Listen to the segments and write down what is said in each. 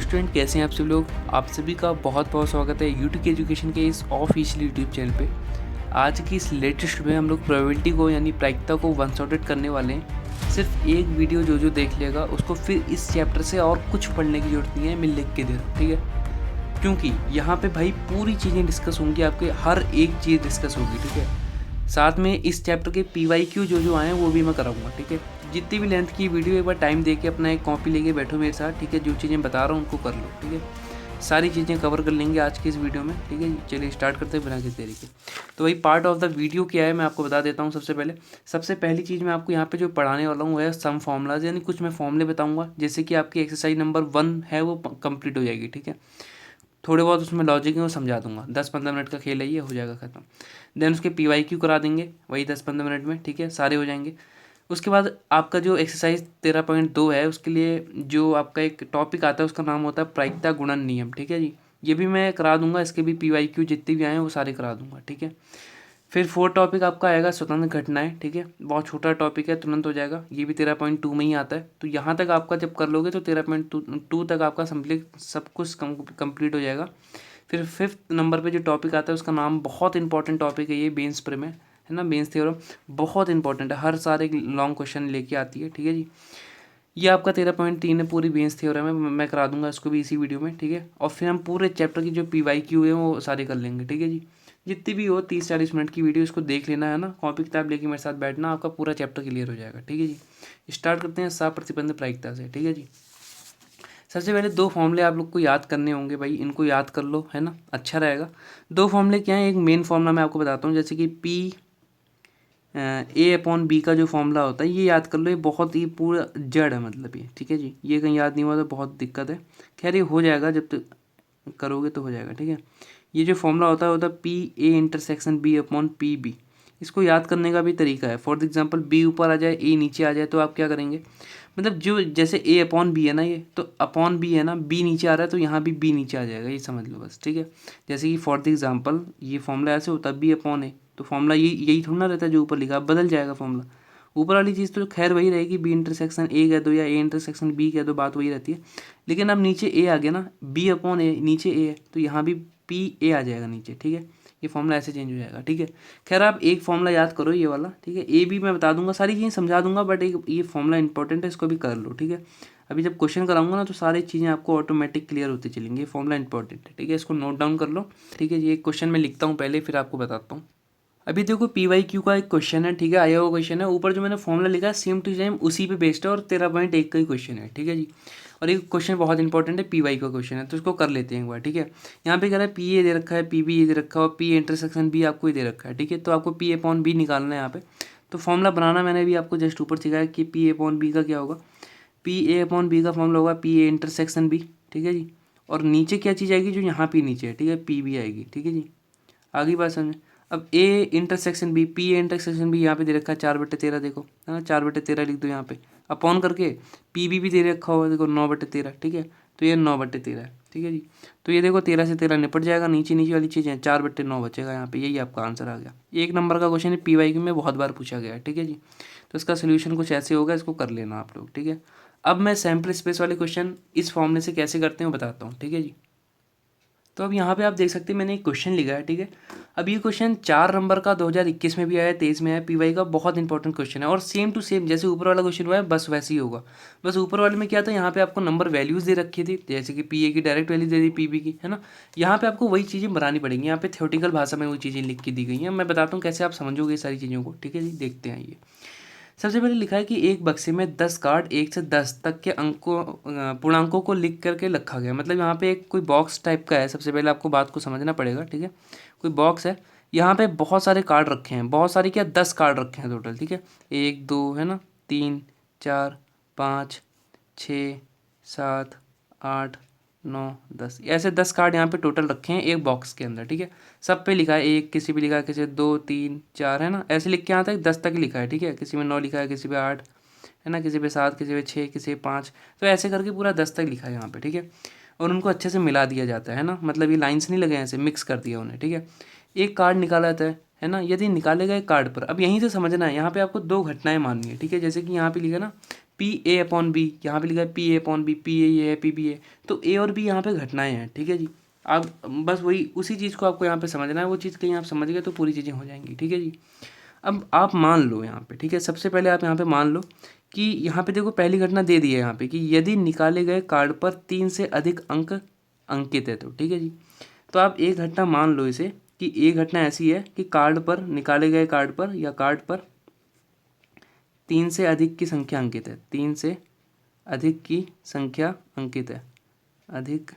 Student, कैसे हैं आप सभी लोग। आप सभी का बहुत बहुत स्वागत है यूट्यूब की एजुकेशन के इस ऑफिशियल यूट्यूब चैनल पे। आज की इस लेटेस्ट में हम लोग प्रोबेबिलिटी को यानी प्रायिकता को वन शॉटेड करने वाले हैं। सिर्फ एक वीडियो जो देख लेगा उसको फिर इस चैप्टर से और कुछ पढ़ने की जरूरत नहीं है, मैं लिख के दे रहा हूँ, ठीक है। क्योंकि यहाँ पे भाई पूरी चीज़ें डिस्कस होंगी, आपके हर एक चीज़ डिस्कस होगी, ठीक है। साथ में इस चैप्टर के PYQ जो आए हैं वो भी मैं कराऊंगा, ठीक है। जितनी भी लेंथ की वीडियो, एक बार टाइम दे के अपना एक कॉपी लेके बैठो मेरे साथ, ठीक है। जो चीज़ें बता रहा हूँ उनको कर लो, ठीक है। सारी चीज़ें कवर कर लेंगे आज की इस वीडियो में, ठीक है। चलिए स्टार्ट करते हैं बिना किसी देरी के। तो वही पार्ट ऑफ द वीडियो क्या है मैं आपको बता देता हूँ। सबसे पहली चीज़ मैं आपको यहाँ पे जो पढ़ाने वाला हूँ है सम फॉर्मूलाज, यानी कुछ मैं फॉर्मूले बताऊँगा, जैसे कि आपकी एक्सरसाइज नंबर 1 है वो कंप्लीट हो जाएगी, ठीक है। थोड़े बहुत उसमें लॉजिक है वो समझा दूंगा, 10-15 मिनट का खेल है, ये हो जाएगा ख़त्म। देन उसके PYQ करा देंगे वही 10-15 मिनट में, ठीक है, सारे हो जाएंगे। उसके बाद आपका जो एक्सरसाइज 13.2 है उसके लिए जो आपका एक टॉपिक आता है उसका नाम होता है प्रायिकता गुणन नियम, ठीक है जी। ये भी मैं करा दूंगा, इसके भी PYQ जितने भी आए हैं वो सारे करा दूंगा, ठीक है। फिर 4 टॉपिक आपका आएगा स्वतंत्र घटनाएं, ठीक है। बहुत छोटा टॉपिक है, तुरंत हो जाएगा, ये भी 13.2 में ही आता है। तो यहाँ तक आपका जब कर लोगे तो 13.2 तक आपका सब कुछ कंप्लीट हो जाएगा। फिर 5th नंबर पे जो टॉपिक आता है उसका नाम, बहुत इंपॉर्टेंट टॉपिक है ये, बेंस प्रे में है ना, बेंस थ्योरम बहुत इंपॉर्टेंट है, हर साल एक लॉन्ग क्वेश्चन लेके आती है, ठीक है जी। ये आपका 13.3 है, पूरी बेंस थ्योरम है, मैं करा दूंगा इसको भी इसी वीडियो में, ठीक है। और फिर हम पूरे चैप्टर की जो PYQ है वो सारे कर लेंगे, ठीक है जी। जितनी भी हो 30-40 मिनट की वीडियो, इसको देख लेना है ना, कॉपी किताब लेके मेरे साथ बैठना, आपका पूरा चैप्टर क्लियर हो जाएगा, ठीक है जी। स्टार्ट करते हैं साफ प्रतिबंध प्रायिकता से, ठीक है जी। सबसे पहले 2 फॉर्मूले आप लोग को याद करने होंगे भाई, इनको याद कर लो, है ना, अच्छा रहेगा। 2 फॉर्मूले क्या हैं, एक मेन फॉर्मूला मैं आपको बताता हूँ, जैसे कि A/B का जो फॉर्मूला होता है ये याद कर लो, ये बहुत ही पूरा जड़ है, मतलब ये, ठीक है जी। ये कहीं याद नहीं हुआ तो बहुत दिक्कत है, खैर ये हो जाएगा, जब तक करोगे तो हो जाएगा, ठीक है। ये जो फॉर्मूला होता है PA/B/PB। इसको याद करने का भी तरीका है। फॉर एग्जांपल B ऊपर आ जाए, A नीचे आ जाए, तो आप क्या करेंगे, मतलब जो जैसे A/B है ना, ये तो अपॉन B है ना, B नीचे आ रहा है तो यहाँ भी B नीचे आ जाएगा, ये समझ लो बस, ठीक है। जैसे कि फॉर एग्जांपल ये फॉर्मूला ऐसे होता है B/A, तो फॉर्मूला यही थोड़ा ना रहता है जो ऊपर लिखा, बदल जाएगा फॉर्मूला। ऊपर वाली चीज़ तो खैर वही रहेगी, B/A कह दो या A/B कह दो, बात वही रहती है। लेकिन अब नीचे A आ गया ना, B/A, नीचे A है तो यहाँ भी PA आ जाएगा नीचे, ठीक है। ये फॉर्मूला ऐसे चेंज हो जाएगा, ठीक है। खैर आप एक फॉर्मूला याद करो ये वाला, ठीक है। A भी मैं बता दूंगा, सारी चीज़ें समझा दूंगा, बट एक ये फॉर्मूला इंपॉर्टेंट है, इसको भी कर लो, ठीक है। अभी जब क्वेश्चन कराऊंगा ना तो सारी चीज़ें आपको ऑटोमेटिक क्लियर होती चलेंगी, ये फॉर्मूला इंपॉर्टेंट है, ठीक है। इसको नोट डाउन कर लो, ठीक है। ये क्वेश्चन मैं लिखता हूँ पहले, फिर आपको बताता हूँ। अभी देखो PYQ का एक क्वेश्चन है, ठीक है, आया हुआ क्वेश्चन है। ऊपर जो मैंने फॉर्मूला लिखा है सेम टू सेम उसी पे बेस्ड है, और 13.1 का ही क्वेश्चन है, ठीक है जी। और एक क्वेश्चन बहुत इंपॉर्टेंट है, PY का क्वेश्चन है, तो इसको कर लेते हैं एक बार, ठीक है। यहाँ पे कह रहा है PA दे रखा है, PB दे रखा है, और P/B आपको ही दे रखा है, ठीक है। तो आपको P/B निकालना है यहाँ पे। तो फॉर्मूला बनाना मैंने भी आपको जस्ट ऊपर सिखाया कि P/B का क्या होगा। P/B का फॉर्मूला होगा PA/B, ठीक है जी। और नीचे क्या चीज़ आएगी जो यहाँ पे नीचे है, ठीक है, PB आएगी, ठीक है जी। आगे बात समझ। अब A/B, P/B यहाँ पे दे रखा है 4/13, देखो है ना, 4/13 लिख दो यहाँ पे, अपॉन करके PB भी दे रखा होगा, देखो 9/13, ठीक है। तो ये 9/13 है, ठीक है जी। तो ये देखो 13 से 13 निपट जाएगा, नीचे नीचे वाली चीज़ें, 4/9 बचेगा यहाँ पे, यही आपका आंसर आ गया। 1 नंबर का क्वेश्चन है, PYQ में बहुत बार पूछा गया है, ठीक है जी। तो इसका सोल्यूशन कुछ ऐसे होगा, इसको कर लेना आप लोग, ठीक है। अब मैं सैम्पल स्पेस वाले क्वेश्चन इस फॉर्मूले से कैसे करते हैं बताता हूँ, ठीक है जी। तो अब यहाँ पे आप देख सकते हैं मैंने एक क्वेश्चन लिखा है, ठीक है। अब ये क्वेश्चन 4 नंबर का 2021 में भी आया, 23 में आया, PY का बहुत इंपॉर्टेंट क्वेश्चन है, और सेम टू सेम जैसे ऊपर वाला क्वेश्चन हुआ है बस वैसे ही होगा। बस ऊपर वाले में क्या था, यहाँ पे आपको नंबर वैल्यूज़ दे रखी थी, जैसे कि PA की डायरेक्ट वैल्यू दे दी, PB की, है ना। यहाँ पे आपको वही चीज़ें बनानी पड़ेंगी, यहाँ पे थ्योरेटिकल भाषा में वो चीज़ें लिख के दी गई हैं। मैं बताता हूँ कैसे आप समझोगे सारी चीज़ों को, ठीक है जी। देखते हैं ये। सबसे पहले लिखा है कि एक बक्से में 10 कार्ड 1 से 10 तक के अंकों पूर्णांकों को लिख करके रखा गया। मतलब यहाँ पे एक कोई बॉक्स टाइप का है, सबसे पहले आपको बात को समझना पड़ेगा, ठीक है। कोई बॉक्स है, यहाँ पे बहुत सारे कार्ड रखे हैं, बहुत सारे क्या, 10 कार्ड रखे हैं टोटल, ठीक है। 1 2 है ना, 3 4 5 6 7 8 9 10, ऐसे 10 कार्ड यहाँ पे टोटल रखे हैं एक बॉक्स के अंदर, ठीक है। सब पे लिखा है एक, किसी पे लिखा है, किसी 2 3 4, है ना, ऐसे लिख के यहाँ तक 10 तक लिखा है, ठीक है। किसी में 9 लिखा है, किसी पे 8, है ना, किसी पे 7, किसी पे 6, किसी पे 5, तो ऐसे करके पूरा 10 तक लिखा है यहाँ पे, ठीक है। और उनको अच्छे से मिला दिया जाता है ना, मतलब ये लाइन्स नहीं लगे हैं, ऐसे मिक्स कर दिया उन्हें, ठीक है। एक कार्ड निकाला जाता है ना। यदि निकाले गए कार्ड पर, अब यहीं से समझना है, यहाँ पे आपको 2 घटनाएं माननी है, ठीक है। जैसे कि यहाँ पे लिखा है ना पी ए अपॉन बी, यहाँ पे लिखा है P A upon B, P A ये है, पी बी है, तो ए और बी यहाँ पे घटनाएं हैं, ठीक है जी। आप बस वही उसी चीज़ को आपको यहाँ पे समझना है, वो चीज़ कहीं आप समझ गए तो पूरी चीज़ें हो जाएंगी, ठीक है जी। अब आप मान लो यहाँ पे, ठीक है, सबसे पहले आप यहाँ पे मान लो कि यहाँ पे देखो पहली घटना दे दी है यहाँ पे कि यदि निकाले गए कार्ड पर 3 से अधिक अंक अंकित है तो, ठीक है जी। तो आप एक घटना मान लो इसे कि एक घटना ऐसी है कि कार्ड पर, निकाले गए कार्ड पर या कार्ड पर 3 से अधिक की संख्या अंकित है, 3 से अधिक की संख्या अंकित है, अधिक,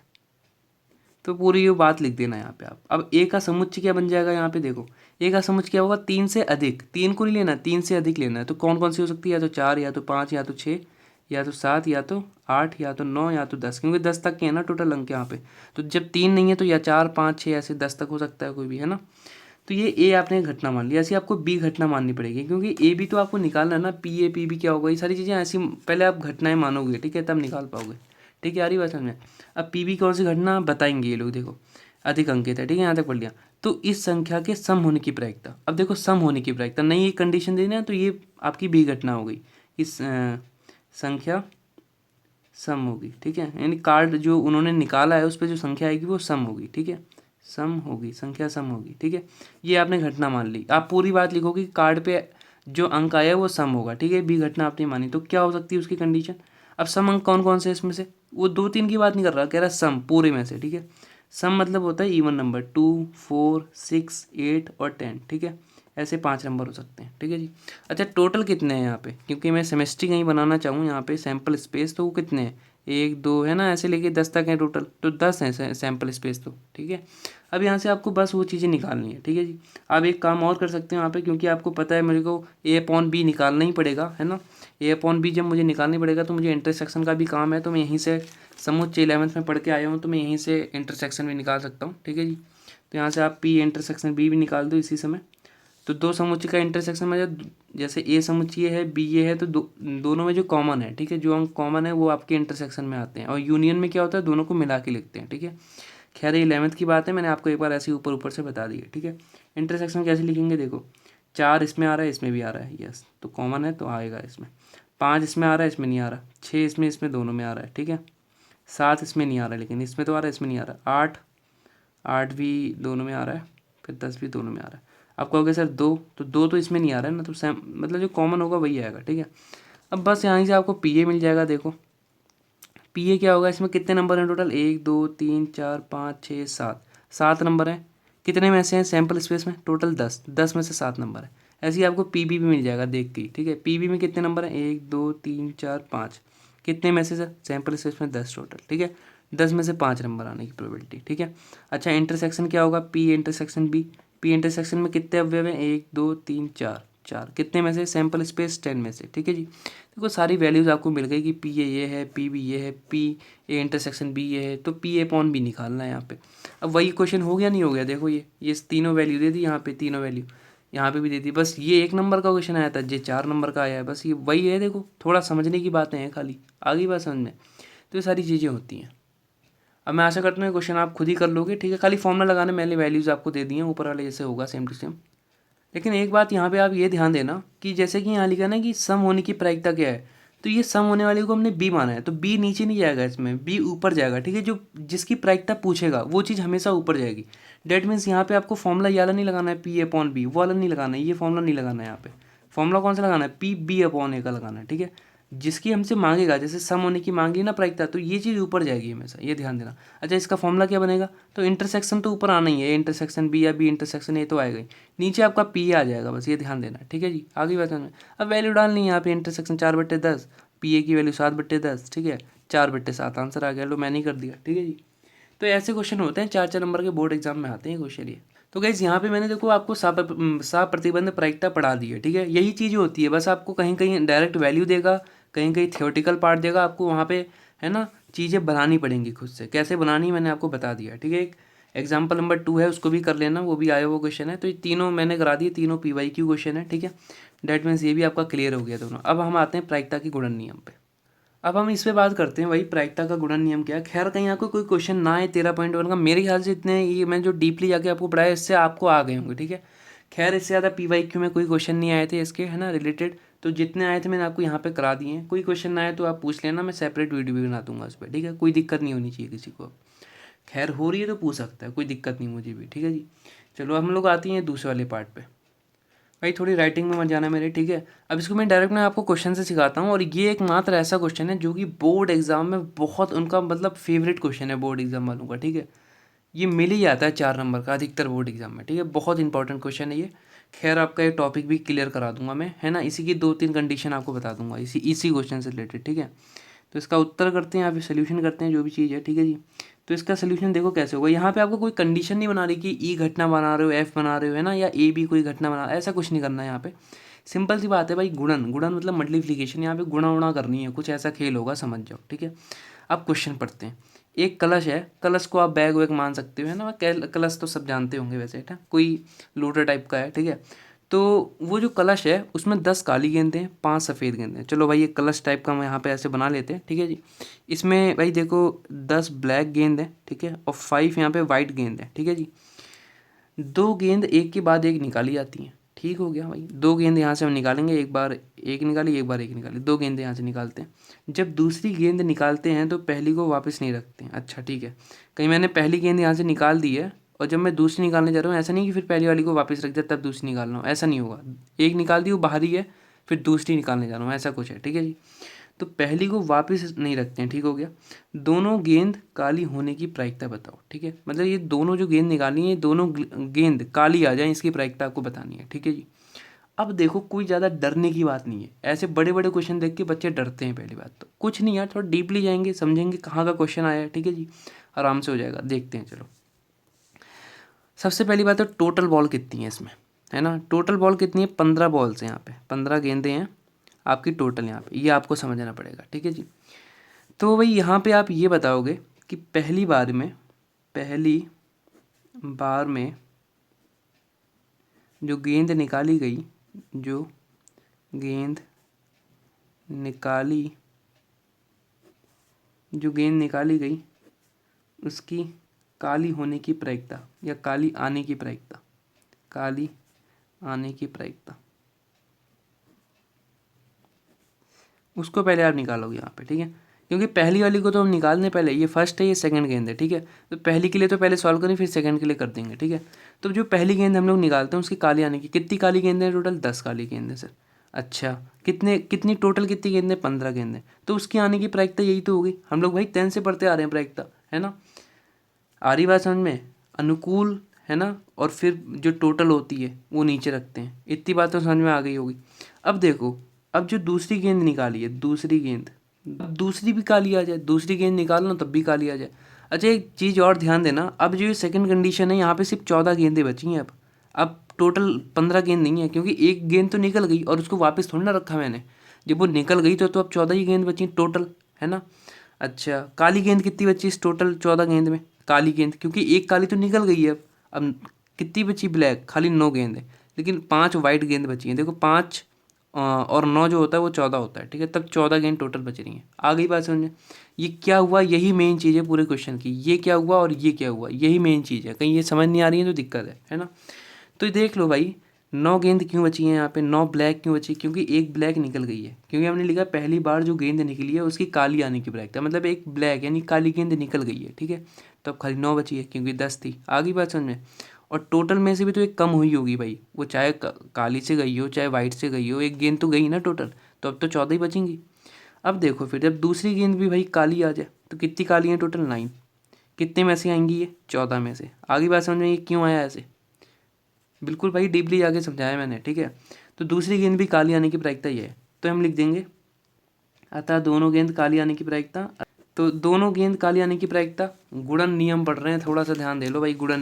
तो पूरी ये बात लिख देना यहाँ पे आप। अब ए का समुच्चय क्या बन जाएगा यहाँ पे देखो, ए का समुच्चय क्या होगा, 3 से अधिक, 3 को नहीं लेना, 3 से अधिक लेना है। तो कौन कौन सी हो सकती है, या तो 4, या तो 5, या तो 6, या तो 7, या तो 8, या तो 9, या तो 10, क्योंकि 10 तक के है ना टोटल अंक यहाँ पे। तो जब 3 नहीं है तो या 4, 5, 6 ऐसे 10 तक हो सकता है कोई भी, है ना। तो ये ए आपने घटना मान लिया, ऐसी आपको बी घटना माननी पड़ेगी, क्योंकि ए बी तो आपको निकालना है ना, पी ए पी बी क्या होगा, ये सारी चीज़ें ऐसी पहले आप घटनाएं मानोगे, ठीक है, तब निकाल पाओगे, ठीक है, आ रही बात समझ में। अब पी बी कौन सी घटना बताएंगे ये लोग, देखो अधिक अंकित है, ठीक है, यहाँ तक पढ़ लिया। तो इस संख्या के सम होने की प्रायिकता, अब देखो सम होने की प्रायिकता नहीं, ये कंडीशन देना है, तो ये आपकी बी घटना हो गई, इस संख्या सम होगी, ठीक है, यानी कार्ड जो उन्होंने निकाला है उस पर जो संख्या आएगी वो सम होगी, ठीक है, सम होगी, संख्या सम होगी, ठीक है। ये आपने घटना मान ली, आप पूरी बात लिखोगे कि कार्ड पे जो अंक आया वो सम होगा, ठीक है, बी घटना आपने मानी। तो क्या हो सकती है उसकी कंडीशन, अब सम अंक कौन कौन से इसमें से, वो 2 3 की बात नहीं कर रहा, कह रहा सम पूरे में से, ठीक है। सम मतलब होता है इवन नंबर, 2 4 6 8 और 10, ठीक है, ऐसे 5 नंबर हो सकते हैं, ठीक है जी। अच्छा टोटल कितने हैं यहाँ पे, क्योंकि मैं सेमेस्ट्री कहीं बनाना चाहूँ यहाँ पे सैम्पल स्पेस, तो वो कितने हैं, 1 2 है ना, ऐसे लेके 10 तक हैं टोटल, तो 10 हैं सैम्पल स्पेस तो, ठीक है। अब यहाँ से आपको बस वो चीज़ें निकालनी है, ठीक है जी। आप एक काम और कर सकते हैं यहाँ पे, क्योंकि आपको पता है मेरे को ए अपॉन बी निकालना ही पड़ेगा, है ना। ए अपॉन बी जब मुझे निकालनी पड़ेगा तो मुझे इंटरसेक्शन का भी काम है, तो मैं यहीं से समुच्चय 11th में पढ़ के आया हूँ, तो मैं यहीं से इंटरसेक्शन भी निकाल सकता हूँ, ठीक है जी। तो यहाँ से आप पी इंटरसेक्शन बी भी निकाल दो इसी समय। तो दो समुच्चय का इंटरसेक्शन में जैसे ए समुच्चय है बी ये है, तो दोनों में जो कॉमन है, ठीक है, जो अंक कॉमन है वो आपके इंटरसेक्शन में आते हैं, और यूनियन में क्या होता है, दोनों को मिला के लिखते हैं, ठीक है। खैर ये 11th की बात है, मैंने आपको एक बार ऐसे ऊपर ऊपर से बता दी है, ठीक है। इंटरसेक्शन कैसे लिखेंगे, देखो 4 इसमें आ रहा है, इसमें भी आ रहा है, यस, तो कॉमन है तो आएगा इसमें। 5 इसमें आ रहा है, इसमें नहीं आ रहा। 6 इसमें दोनों में आ रहा है, ठीक है। 7 इसमें नहीं आ रहा है, लेकिन इसमें तो आ रहा है, इसमें नहीं आ रहा। 8 भी दोनों में आ रहा है, फिर 10 भी दोनों में आ रहा है। आप कहोगे सर 2, तो 2 तो इसमें नहीं आ रहा है ना, तो सेम मतलब जो कॉमन होगा वही आएगा, ठीक है। अब बस यहाँ से आपको पी ए मिल जाएगा, देखो पी ए क्या होगा, इसमें कितने नंबर हैं टोटल, 1 2 3 4 5 6 7, 7 नंबर हैं। कितने में से हैं सैम्पल स्पेस में, टोटल 10, 10 में से 7 नंबर है। ऐसे ही आपको पी बी भी मिल जाएगा देख के, ठीक है। पी बी में कितने नंबर हैं, 1 2 3 4 5, कितने में से सर, सैम्पल स्पेस में 10 टोटल, ठीक है। 10 में से 5 नंबर आने की प्रोबेबिलिटी, ठीक है। अच्छा इंटरसेक्शन क्या होगा, P intersection B, P intersection में कितने अवयव हैं, 1 2 3 4, 4 कितने में से, सैम्पल स्पेस 10 में से, ठीक है जी। देखो सारी वैल्यूज़ आपको मिल गई कि पी ए ये है, पी बी ये है, पी ए इंटरसेक्शन बी ये है, तो पी ए अपॉन बी निकालना है यहाँ पे। अब वही क्वेश्चन हो गया नहीं हो गया, देखो ये तीनों वैल्यू दे दी यहाँ पे, तीनों वैल्यू यहाँ पे भी दे दी, बस ये 1 नंबर का क्वेश्चन आया था, ये 4 नंबर का आया है, बस ये वही है, देखो थोड़ा समझने की बातें हैं खाली, आ गई बात समझ में। तो ये सारी चीज़ें होती हैं। अब मैं आशा करता हूँ क्वेश्चन आप खुद ही कर लोगे, ठीक है। खाली फॉर्मूला लगाने मैंने वैल्यूज़ आपको दे दी हैं, ऊपर वाले जैसे होगा सेम टू सेम। लेकिन एक बात यहाँ पे आप ये ध्यान देना कि जैसे कि यहाँ लिखा ना कि सम होने की प्रायिकता क्या है, तो ये सम होने वाली को हमने बी माना है, तो बी नीचे नहीं जाएगा, इसमें बी ऊपर जाएगा, ठीक है। जो जिसकी प्रायिकता पूछेगा वो चीज़ हमेशा ऊपर जाएगी। डेट मीन्स यहाँ पे आपको फॉर्मूला ये वाला नहीं लगाना है, पी अपॉन बी, वो वाला नहीं लगाना है, ये फॉर्मूला नहीं लगाना है यहाँ पे। फॉर्मूला कौन सा लगाना है, पी बी अपॉन ए का लगाना है, ठीक है। जिसकी हमसे मांगेगा, जैसे सम होने की मांगी ना प्रायिकता, तो ये चीज़ ऊपर जाएगी हमेशा, ये ध्यान देना। अच्छा इसका फॉर्मूला क्या बनेगा, तो इंटरसेक्शन तो ऊपर आना ही है, इंटरसेक्शन बी या बी इंटरसेक्शन ए तो आएगा ही, नीचे आपका पी आ जाएगा, बस ये ध्यान देना, ठीक है जी। आगे बात में अब वैल्यू डालनी है यहाँ पे, इंटरसेक्शन 4/10, पी ए की वैल्यू 7/10, ठीक है, 4/7 आंसर आ गया, लो मैंने ही कर दिया, ठीक है जी। तो ऐसे क्वेश्चन होते हैं, 4 नंबर के बोर्ड एग्जाम में आते हैं क्वेश्चन ये। तो गाइस यहाँ पे मैंने देखो आपको प्रतिबंध प्रायिकता पढ़ा दी है, ठीक है। यही चीज़ होती है, बस आपको कहीं कहीं डायरेक्ट वैल्यू देगा, कहीं कहीं थियोरटिकल पार्ट देगा, आपको वहाँ पे है ना चीज़ें बनानी पड़ेंगी खुद से, कैसे बनानी मैंने आपको बता दिया, ठीक है। एक एग्जाम्पल नंबर 2 है, उसको भी कर लेना, वो भी आया हुआ क्वेश्चन है। तो ये तीनों मैंने करा दिए, तीनों PYQ क्वेश्चन है, ठीक है। डेट मीन्स ये भी आपका क्लियर हो गया दोनों। अब हम आते हैं प्रायिकता की गुणन नियम पे। अब हम इस पे बात करते हैं, वही प्रायिकता का गुणन नियम क्या है। खैर कहीं आपको कोई क्वेश्चन ना आए 13.1 का, मेरे ख्याल से इतने ये मैं जो डीपली जाके आपको पढ़ाया इससे आपको आ गए होंगे, ठीक है। खैर इससे ज़्यादा PYQ में कोई क्वेश्चन नहीं आए थे इसके, है ना, रिलेटेड। तो जितने आए थे मैंने आपको यहाँ पे करा दिए हैं। कोई क्वेश्चन ना आए तो आप पूछ लेना, मैं सेपरेट वीडियो भी बना दूंगा उस पर, ठीक है। कोई दिक्कत नहीं होनी चाहिए किसी को। खैर हो रही है तो पूछ सकता है, कोई दिक्कत नहीं मुझे भी, ठीक है जी। चलो हम लोग आती हैं दूसरे वाले पार्ट पे। भाई थोड़ी राइटिंग में मत जाना मेरे, ठीक है। अब इसको मैं डायरेक्ट मैं आपको क्वेश्चन से सिखाता हूँ, और ये एक मात्र ऐसा क्वेश्चन है जो कि बोर्ड एग्जाम में बहुत उनका मतलब फेवरेट क्वेश्चन है बोर्ड एग्जाम वालों का, ठीक है। ये मिल ही जाता है 4 नंबर का अधिकतर बोर्ड एग्जाम में, ठीक है। बहुत इंपॉर्टेंट क्वेश्चन है ये। खैर आपका ये टॉपिक भी क्लियर करा दूंगा मैं, है ना। इसी की 2-3 कंडीशन आपको बता दूंगा इसी क्वेश्चन से रिलेटेड, ठीक है। तो इसका उत्तर करते हैं, आप सोल्यूशन करते हैं जो भी चीज़ है, ठीक है जी। तो इसका सोल्यूशन देखो कैसे होगा। यहाँ पे आपको कोई कंडीशन नहीं बना रही कि ई घटना बना रहे हो, एफ बना रहे हो, है ना, या ए बी कोई घटना बना, ऐसा कुछ नहीं करना है यहाँ पे। सिंपल सी बात है भाई, गुणन गुणन मतलब मल्टीप्लिकेशन, यहाँ पे गुणा उणा करनी है, कुछ ऐसा खेल होगा, समझ जाओ, ठीक है। अब क्वेश्चन पढ़ते हैं। एक कलश है, कलश को आप बैग वैग मान सकते हो, है ना। कलश तो सब जानते होंगे वैसे, है ना, कोई लोटा टाइप का है, ठीक है। तो वो जो कलश है उसमें 10 काली गेंदें हैं, 5 सफ़ेद गेंदें हैं। चलो भाई ये कलश टाइप का हम यहाँ पे ऐसे बना लेते हैं, ठीक है जी। इसमें भाई देखो 10 ब्लैक गेंद है, ठीक है, और 5 यहाँ पे वाइट गेंद है, ठीक है जी। 2 गेंद एक के बाद एक निकाली जाती हैं, ठीक हो गया भाई। 2 गेंद यहाँ से हम निकालेंगे, एक बार एक निकाली, एक बार एक निकाली, 2 गेंद यहाँ से निकालते हैं। जब दूसरी गेंद निकालते हैं तो पहली को वापस नहीं रखते हैं। अच्छा ठीक है, कहीं मैंने पहली गेंद यहाँ से निकाल दी है और जब मैं दूसरी निकालने जा रहा हूँ, ऐसा नहीं कि फिर पहली वाली को वापस रख दिया तब दूसरी निकाल रहा हूँ, ऐसा नहीं होगा। एक निकाल दी वो बाहर ही है, फिर दूसरी निकालने जा रहा हूँ, ऐसा कुछ है, ठीक है जी। तो पहली को वापस नहीं रखते हैं, ठीक हो गया। दोनों गेंद काली होने की प्रायिकता बताओ, ठीक है। मतलब ये दोनों जो गेंद निकाली है, दोनों गेंद काली आ जाए, इसकी प्रायिकता आपको बतानी है, ठीक है जी। अब देखो कोई ज़्यादा डरने की बात नहीं है, ऐसे बड़े बड़े क्वेश्चन देख के बच्चे डरते हैं। पहली बात तो कुछ नहीं यार, थोड़ा डीपली जाएंगे, समझेंगे कहाँ का क्वेश्चन आया है, ठीक है जी, आराम से हो जाएगा। देखते हैं चलो। सबसे पहली बात है टोटल बॉल कितनी है इसमें, है ना। टोटल बॉल कितनी है, 15 बॉल्स हैं यहाँ पे, 15 गेंदें हैं आपकी टोटल यहाँ पे, ये आपको समझना पड़ेगा, ठीक है जी। तो भाई यहाँ पे आप ये बताओगे कि पहली बार में जो गेंद निकाली गई, जो गेंद निकाली जो गेंद निकाली गई उसकी काली होने की प्रायिकता या काली आने की प्रायिकता, काली आने की प्रायिकता, उसको पहले आप निकालोगे यहाँ पे, ठीक है। क्योंकि पहली वाली को तो हम निकालने पहले, ये फर्स्ट है, ये सेकंड गेंद है, ठीक है। तो पहली के लिए तो पहले सॉल्व करें, फिर सेकंड के लिए कर देंगे, ठीक है। तो जो पहली गेंद हम लोग निकालते हैं उसकी काली आने की, कितनी काली गेंद है टोटल, 10 काली गेंद है सर। अच्छा कितनी टोटल कितनी गेंद है, 15 गेंद है। तो उसकी आने की प्रायिकता यही तो होगी, हम लोग भाई 10 से पढ़ते आ रहे हैं प्रायिकता, है ना। आ रही बात समझ में, अनुकूल, है ना, और फिर जो टोटल होती है वो नीचे रखते हैं, इतनी बात तो समझ में आ गई होगी। अब देखो, अब जो दूसरी गेंद निकाली है, दूसरी गेंद, अब दूसरी भी काली आ जाए, दूसरी गेंद निकाल लो तब भी काली आ जाए। अच्छा एक चीज़ और ध्यान देना, अब जो ये सेकंड कंडीशन है यहाँ पे सिर्फ 14 गेंदें बची हैं। अब टोटल 15 गेंद नहीं है, क्योंकि एक गेंद तो निकल गई और उसको वापस थोड़ी ना रखा मैंने। जब वो निकल गई तो अब 14 ही गेंद बची टोटल, है ना। अच्छा काली गेंद कितनी बची इस टोटल 14 गेंद में, काली गेंद, क्योंकि एक काली तो निकल गई है। अब कितनी बची ब्लैक, खाली 9 गेंद है, लेकिन 5 वाइट गेंद बची हैं। देखो 5 और 9 जो होता है वो 14 होता है, ठीक है। तब 14 गेंद टोटल बच रही हैं। आ गई बात समझ में। ये क्या हुआ, यही मेन चीज़ है पूरे क्वेश्चन की, ये क्या हुआ और ये क्या हुआ, यही मेन चीज़ है। कहीं ये समझ नहीं आ रही है तो दिक्कत है ना। तो ये देख लो भाई, 9 गेंद क्यों बची हैं यहाँ पे, 9 ब्लैक क्यों बची, क्योंकि एक ब्लैक निकल गई है। क्योंकि हमने लिखा पहली बार जो गेंद निकली है उसकी काली आने की प्रायिकता, मतलब एक ब्लैक यानी काली गेंद निकल गई है, ठीक है। तो अब खाली 9 बची है क्योंकि 10 थी। आ गई बात समझ में। और टोटल में से भी तो एक कम हुई होगी भाई, वो चाहे काली से गई हो चाहे वाइट से गई हो, एक गेंद तो गई ना टोटल, तो अब तो 14 ही बचेंगी। अब देखो फिर जब दूसरी गेंद भी भाई काली आ जाए तो कितनी काली है टोटल, 9। कितने में से आएंगी ये, 14 में से। आगे बात समझ में, ये क्यों आया ऐसे, बिल्कुल भाई डीपली जाके समझाया मैंने, ठीक है। तो दूसरी गेंद भी काली आने की प्रायिकता ये है, तो हम लिख देंगे अतः दोनों गेंद काली आने की प्रायिकता। तो दोनों गेंद काली आने की प्रायिकता, गुणन नियम पढ़ रहे हैं, थोड़ा सा ध्यान दे लो भाई। गुणन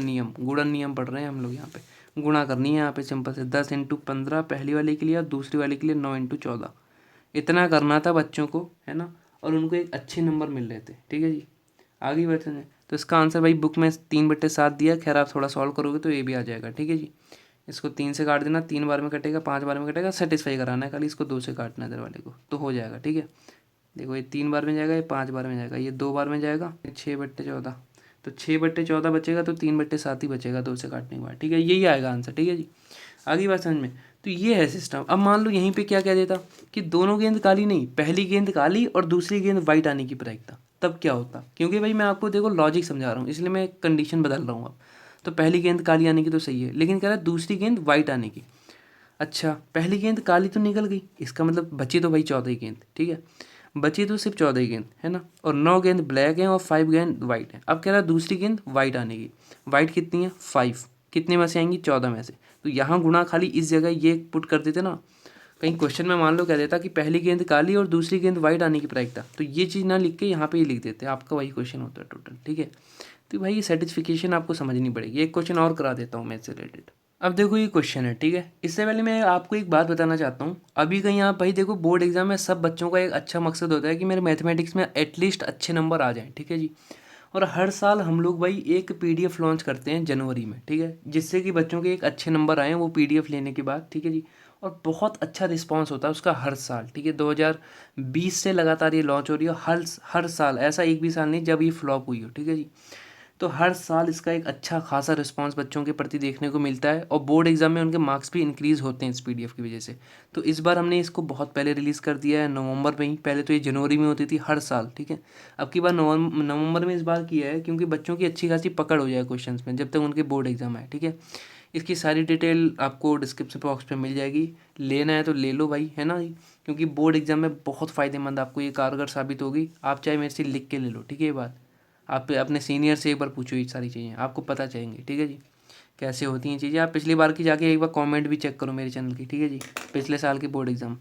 नियम पढ़ रहे हैं हम लोग यहाँ पे। गुणा करनी है यहाँ पे सिंपल से, 10 × 15 पहली वाले के लिए और दूसरी वाले के लिए 9 × 14। इतना करना था बच्चों को, है ना, और उनको एक अच्छे नंबर मिल रहे थे, ठीक है जी। आगे बढ़ते हैं। तो इसका आंसर भाई बुक में 3/7 दिया, खैर आप थोड़ा सॉल्व करोगे तो ये भी आ जाएगा, ठीक है जी। इसको 3 से काट देना, 3 बार में कटेगा, 5 बार में कटेगा, सेटिस्फाई कराना है खाली, इसको 2 से काटना है इधर वाले को, तो हो जाएगा, ठीक है। देखो ये 3 बार में जाएगा, ये 5 बार में जाएगा, ये 2 बार में जाएगा, 6/14। तो 6/14 बचेगा तो 3/7 ही बचेगा 2 से काटने के बाद, ठीक है। यही आएगा आंसर, ठीक है जी। आगे बात समझ में। तो ये है सिस्टम। अब मान लो यहीं पे क्या कह देता कि दोनों गेंद काली नहीं, पहली गेंद काली और दूसरी गेंद वाइट आने की प्रायिकता, तब क्या होता? क्योंकि भाई मैं आपको देखो लॉजिक समझा रहा हूँ, इसलिए मैं कंडीशन बदल रहा हूँ अब। तो पहली गेंद काली आने की तो सही है, लेकिन कह रहा है दूसरी गेंद वाइट आने की। अच्छा, पहली गेंद काली तो निकल गई, इसका मतलब बची तो भाई 14 गेंद, ठीक है, बची तो सिर्फ 14 गेंद है ना, और 9 गेंद ब्लैक हैं और 5 गेंद वाइट है। अब कह रहा है दूसरी गेंद वाइट आने की, वाइट कितनी है 5, कितने में से आएंगी 14 में से। तो यहाँ गुणा खाली इस जगह ये पुट कर देते ना, कहीं क्वेश्चन में मान लो कह देता कि पहली गेंद काली और दूसरी गेंद वाइट आने की प्रायिकता, तो ये चीज़ ना लिख के यहाँ पे ये लिख देते, आपका वही क्वेश्चन होता है टोटल, ठीक है। तो भाई ये सेटिस्फिकेशन आपको समझनी पड़ेगी। एक क्वेश्चन और करा देता हूँ मैं इससे रिलेटेड। अब देखो ये क्वेश्चन है, ठीक है, इससे पहले मैं आपको एक बात बताना चाहता हूँ। अभी कहीं आप भाई देखो बोर्ड एग्जाम में सब बच्चों का एक अच्छा मकसद होता है कि मेरे मैथमेटिक्स में एटलीस्ट अच्छे नंबर आ जाएं, ठीक है जी। और हर साल हम लोग भाई एक पीडीएफ लॉन्च करते हैं जनवरी में, ठीक है, जिससे कि बच्चों के एक अच्छे नंबर आए वो पीडीएफ लेने के बाद, ठीक है जी। और बहुत अच्छा रिस्पांस होता है उसका हर साल, ठीक है। 2020 से लगातार ये लॉन्च हो रही है, हर साल, ऐसा एक भी साल नहीं जब ये फ्लॉप हुई हो, ठीक है जी। तो हर साल इसका एक अच्छा खासा रिस्पांस बच्चों के प्रति देखने को मिलता है, और बोर्ड एग्जाम में उनके मार्क्स भी इंक्रीज़ होते हैं इस पीडीएफ की वजह से। तो इस बार हमने इसको बहुत पहले रिलीज़ कर दिया है, नवंबर में ही। पहले तो ये जनवरी में होती थी हर साल, ठीक है, अब की बार नवंबर में इस बार किया है, क्योंकि बच्चों की अच्छी खासी पकड़ हो जाए क्वेश्चन में जब तक उनके बोर्ड एग्जाम आए, ठीक है। इसकी सारी डिटेल आपको डिस्क्रिप्शन बॉक्स पे मिल जाएगी, लेना है तो ले लो भाई, है ना जी। क्योंकि बोर्ड एग्जाम में बहुत फ़ायदेमंद आपको ये कारगर साबित होगी। आप चाहे मेरे से लिख के ले लो, ठीक है, ये बात आप अपने सीनियर से एक बार पूछो, ये सारी चीज़ें आपको पता चलेंगी, ठीक है जी, कैसे होती हैं चीज़ें। आप पिछली बार की जाके एक बार कमेंट भी चेक करो मेरे चैनल की, ठीक है जी, पिछले साल के बोर्ड एग्जाम।